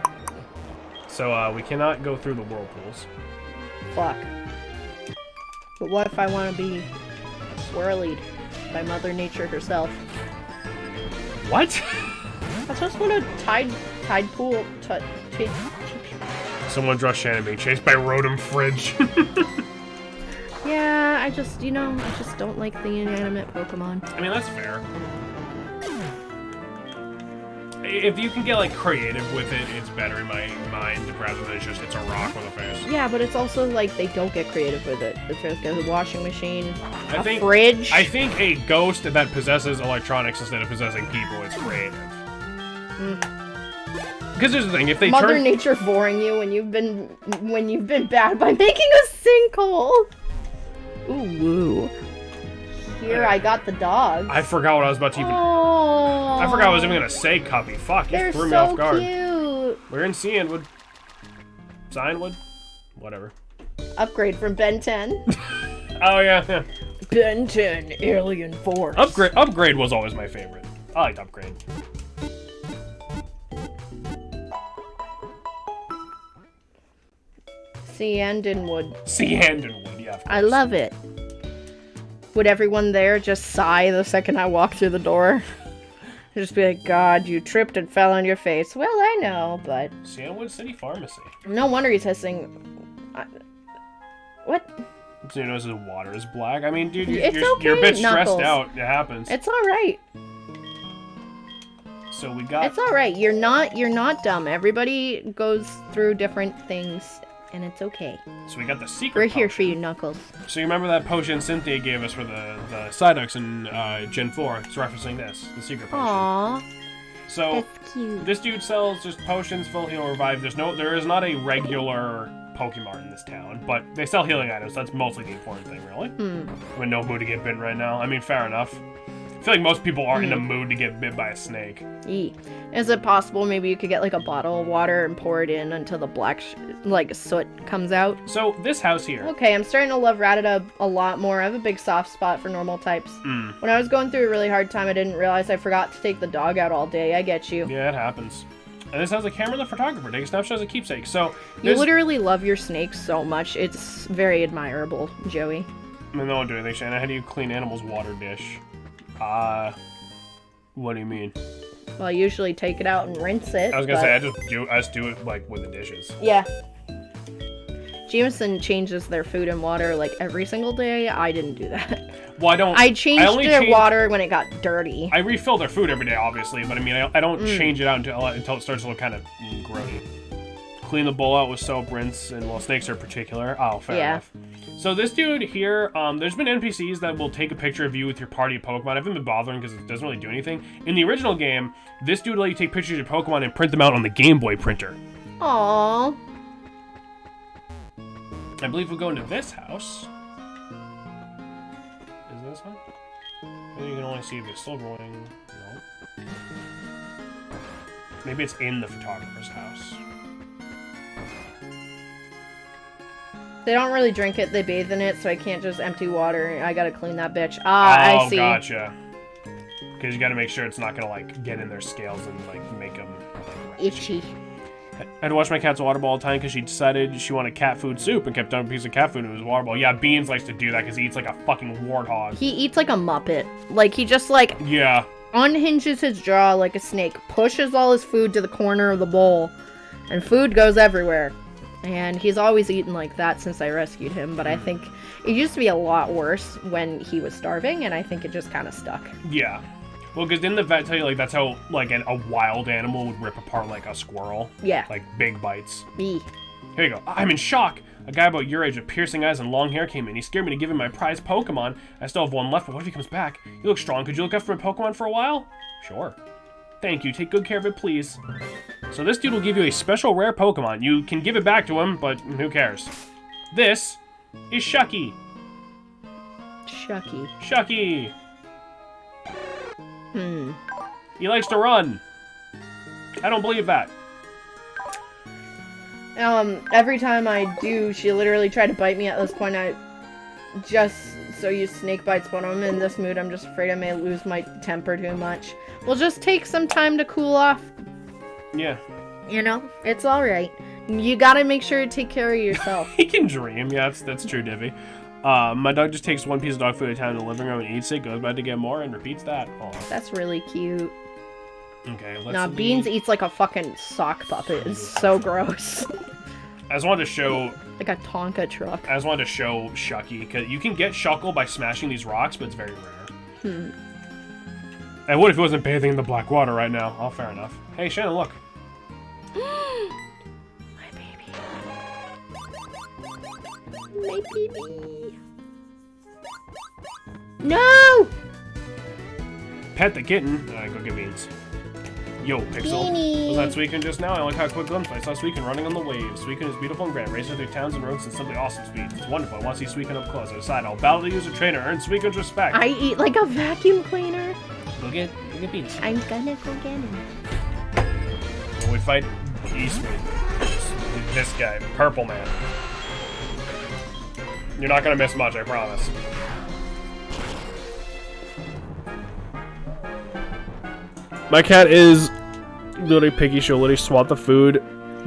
So we cannot go through the whirlpools. Fuck. But what if I want to be swirlied by Mother Nature herself? What? That's just what a tide pool. Someone draw Shannon being chased by Rotom Fridge. Yeah, I just don't like the inanimate Pokemon. I mean, that's fair. If you can get, like, creative with it, it's better in my mind, rather than just it's a rock with a face. Yeah, but it's also, like, they don't get creative with it. It's just a washing machine, fridge. I think a ghost that possesses electronics instead of possessing people is creative. Because here's the thing, if they Mother Nature boring you when you've been bad by making a sinkhole. Ooh, woo. Here, I got the dog. I forgot what I was about to even... Oh. I forgot I was even going to say, Cuppy. Fuck, you threw me off guard. They're so cute. We're in Cianwood. Cianwood? Whatever. Upgrade from Ben 10. Oh, yeah. Ben 10, Alien Force. Upgrade was always my favorite. I liked Upgrade. Sea Wood. Sea Wood, yeah. I love it. Would everyone there just sigh the second I walk through the door? Just be like, God, you tripped and fell on your face. Well, I know, but... Sandwood City Pharmacy. No wonder he's hissing. What? So you know his water is black? I mean, dude, It's you're okay, a bit stressed Knuckles. out. It happens. It's alright. So we got... It's alright. You're not dumb. Everybody goes through different things, and it's okay. So we got the secret We're here potion. for you, Knuckles. So you remember that potion Cynthia gave us for the Psyducks in Gen 4? It's referencing this, the secret potion. Aww, So that's cute. this dude sells just potions, full heal, revive. There is not a regular Pokemon in this town, but they sell healing items. That's mostly the important thing, really. I'm in no mood to get bitten right now. I mean, fair enough. I feel like most people aren't in a mood to get bit by a snake. Is it possible maybe you could get like a bottle of water and pour it in until the black soot comes out? So this house here. Okay, I'm starting to love Rattata a lot more. I have a big soft spot for normal types. When I was going through a really hard time, I didn't realize I forgot to take the dog out all day. I get you. Yeah, it happens. And this has a camera and the photographer. Take a snapshot as a keepsake. So You literally love your snakes so much. It's very admirable, Joey. I mean, they won't do anything, Shanna. How do you clean animals' water dish? What do you mean? Well, I usually take it out and rinse it. I was gonna say I just do it like with the dishes. Yeah. Jameson changes their food and water like every single day. I didn't do that. Well, I don't. I changed their water when it got dirty. I refill their food every day, obviously, but I mean, I don't change it out until it starts to look kind of grody. Clean the bowl out with soap, rinse, and well, snakes are particular. Oh, fair enough. So this dude here, there's been NPCs that will take a picture of you with your party of Pokemon. I haven't been bothering because it doesn't really do anything. In the original game, this dude let you take pictures of your Pokemon and print them out on the Game Boy printer. Aww. I believe we'll go into this house. Is this one? Maybe you can only see if it's still growing. No. Maybe it's in the photographer's house. They don't really drink it, they bathe in it, so I can't just empty water. I gotta clean that bitch. I see. Oh, gotcha. Because you gotta make sure it's not gonna, like, get in their scales and, like, make them... Itchy. I had to wash my cat's water bowl all the time because she decided she wanted cat food soup and kept dumping a piece of cat food in his water bowl. Yeah, Beans likes to do that because he eats like a fucking warthog. He eats like a Muppet. Like, he just, like... Yeah. Unhinges his jaw like a snake, pushes all his food to the corner of the bowl, and food goes everywhere. And he's always eaten like that since I rescued him, but I think it used to be a lot worse when he was starving, and I think it just kind of stuck. Yeah. Well, because didn't the vet tell you, like, that's how, like, a wild animal would rip apart, like, a squirrel? Yeah. Like, big bites. Me. Here you go. I'm in shock. A guy about your age with piercing eyes and long hair came in. He scared me to give him my prized Pokemon. I still have one left, but what if he comes back? You look strong. Could you look after my Pokemon for a while? Sure. Thank you. Take good care of it, please. So this dude will give you a special rare Pokemon. You can give it back to him, but who cares? This is Shucky. Shucky. Shucky. He likes to run. I don't believe that. Every time I do, she literally tried to bite me at this point. I just so use snake bites, but I'm in this mood. I'm just afraid I may lose my temper too much. We'll just take some time to cool off. Yeah. You know, it's alright. You gotta make sure to take care of yourself. He can dream. Yeah, that's true, Divvy. My dog just takes one piece of dog food at a time in the living room and eats it, goes back to get more, and repeats that. Aww. That's really cute. Okay, let's Nah, Beans eats like a fucking sock puppet. It's so gross. I just wanted to show... Like a Tonka truck. I just wanted to show Shucky, because you can get Shuckle by smashing these rocks, but it's very rare. And what if he wasn't bathing in the black water right now? Oh, fair enough. Hey, Shannon, look. My baby. My baby. No! Pet the kitten. Go get Beans. Yo, Pixel. Beanie. Was that Suicune just now? I like how quick glimpse I saw Suicune running on the waves. Suicune is beautiful and grand, races through towns and roads and simply awesome speed. It's wonderful. I want to see Suicune up close. I decide I'll battle to use a trainer, earn Suicune's respect. I eat like a vacuum cleaner. Go get Beans. I'm gonna go get him. When we fight Eastwood, this guy, Purple Man. You're not gonna miss much, I promise. My cat is literally picky. She'll literally swap the food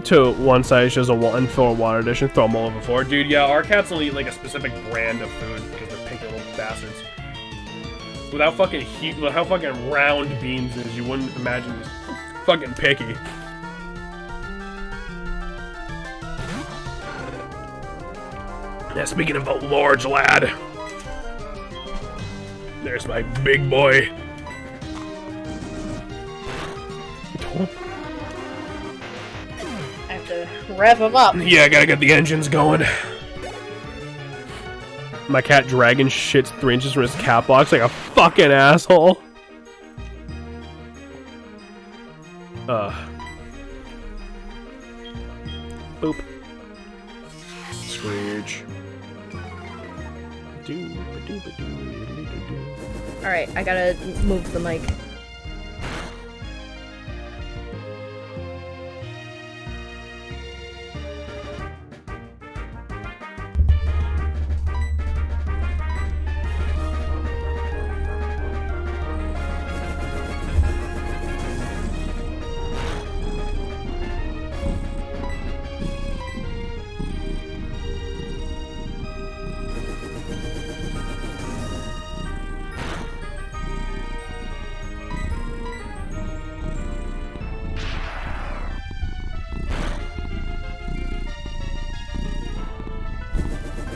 to one side. She doesn't want and throw a water dish and throw them all over the floor. Dude, yeah, our cats will eat like a specific brand of food because they're picky little bastards. With how fucking round Beans is, you wouldn't imagine he's fucking picky. Yeah, speaking of a large lad, there's my big boy. I have to rev him up. Yeah, I gotta get the engines going. My cat Dragon shits 3 inches from his cat box like a fucking asshole. Boop. Scrooge. Alright, I gotta move the mic.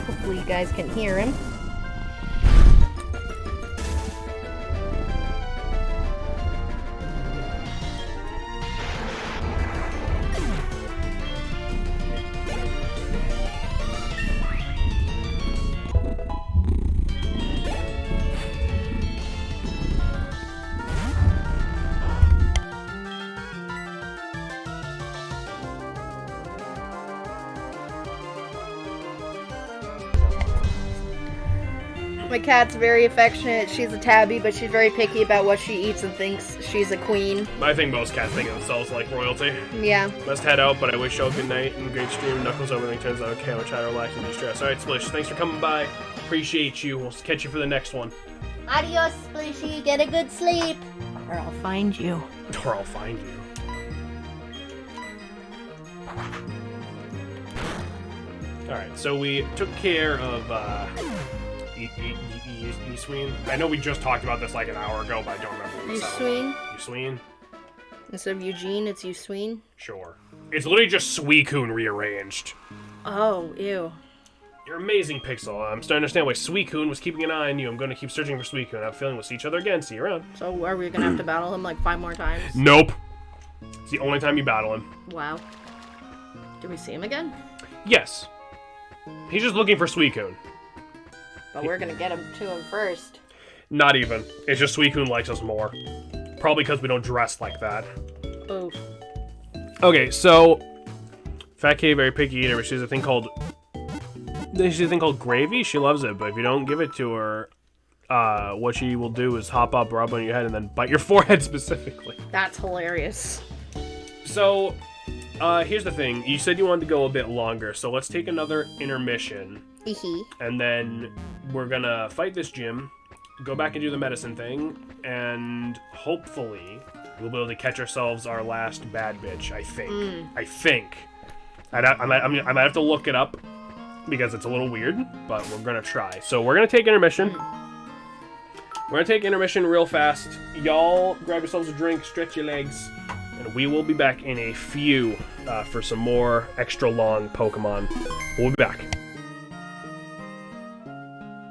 Hopefully you guys can hear him. My cat's very affectionate. She's a tabby, but she's very picky about what she eats and thinks she's a queen. I think most cats think of themselves like royalty. Yeah. Must head out, but I wish y'all good night and great stream. Knuckles, everything turns out okay. I'll try to relax and de-stress. Alright, Splish, thanks for coming by. Appreciate you. We'll catch you for the next one. Adios, Splishy. Get a good sleep. Or I'll find you. Or I'll find you. Alright, so we took care of, Eastween. I know we just talked about this like an hour ago, but I don't remember what it Eastween? Eastween? Instead of Eugene, it's Eustween? Sure. It's literally just Suicune rearranged. Oh, ew. You're amazing, Pixel. I'm starting to understand why Suicune was keeping an eye on you. I'm going to keep searching for Suicune. I have a feeling we'll see each other again. See you around. So are we gonna have to battle him like 5 more times? Nope. It's the only time you battle him. Wow. Do we see him again? Yes. He's just looking for Suicune. But we're gonna get him to him first. Not even. It's just Suicune likes us more. Probably because we don't dress like that. Oof. Okay, so Fat K, very picky eater, but she has a thing called gravy. She loves it, but if you don't give it to her, what she will do is hop up, rub on your head, and then bite your forehead specifically. That's hilarious. So, here's the thing. You said you wanted to go a bit longer, so let's take another intermission. And then we're gonna fight this gym, go back and do the medicine thing, and hopefully we'll be able to catch ourselves our last bad bitch, I think. I think. I might have to look it up because it's a little weird, but we're gonna try. So we're gonna take intermission. We're gonna take intermission real fast. Y'all grab yourselves a drink, stretch your legs, and we will be back in a few for some more extra long Pokemon. We'll be back.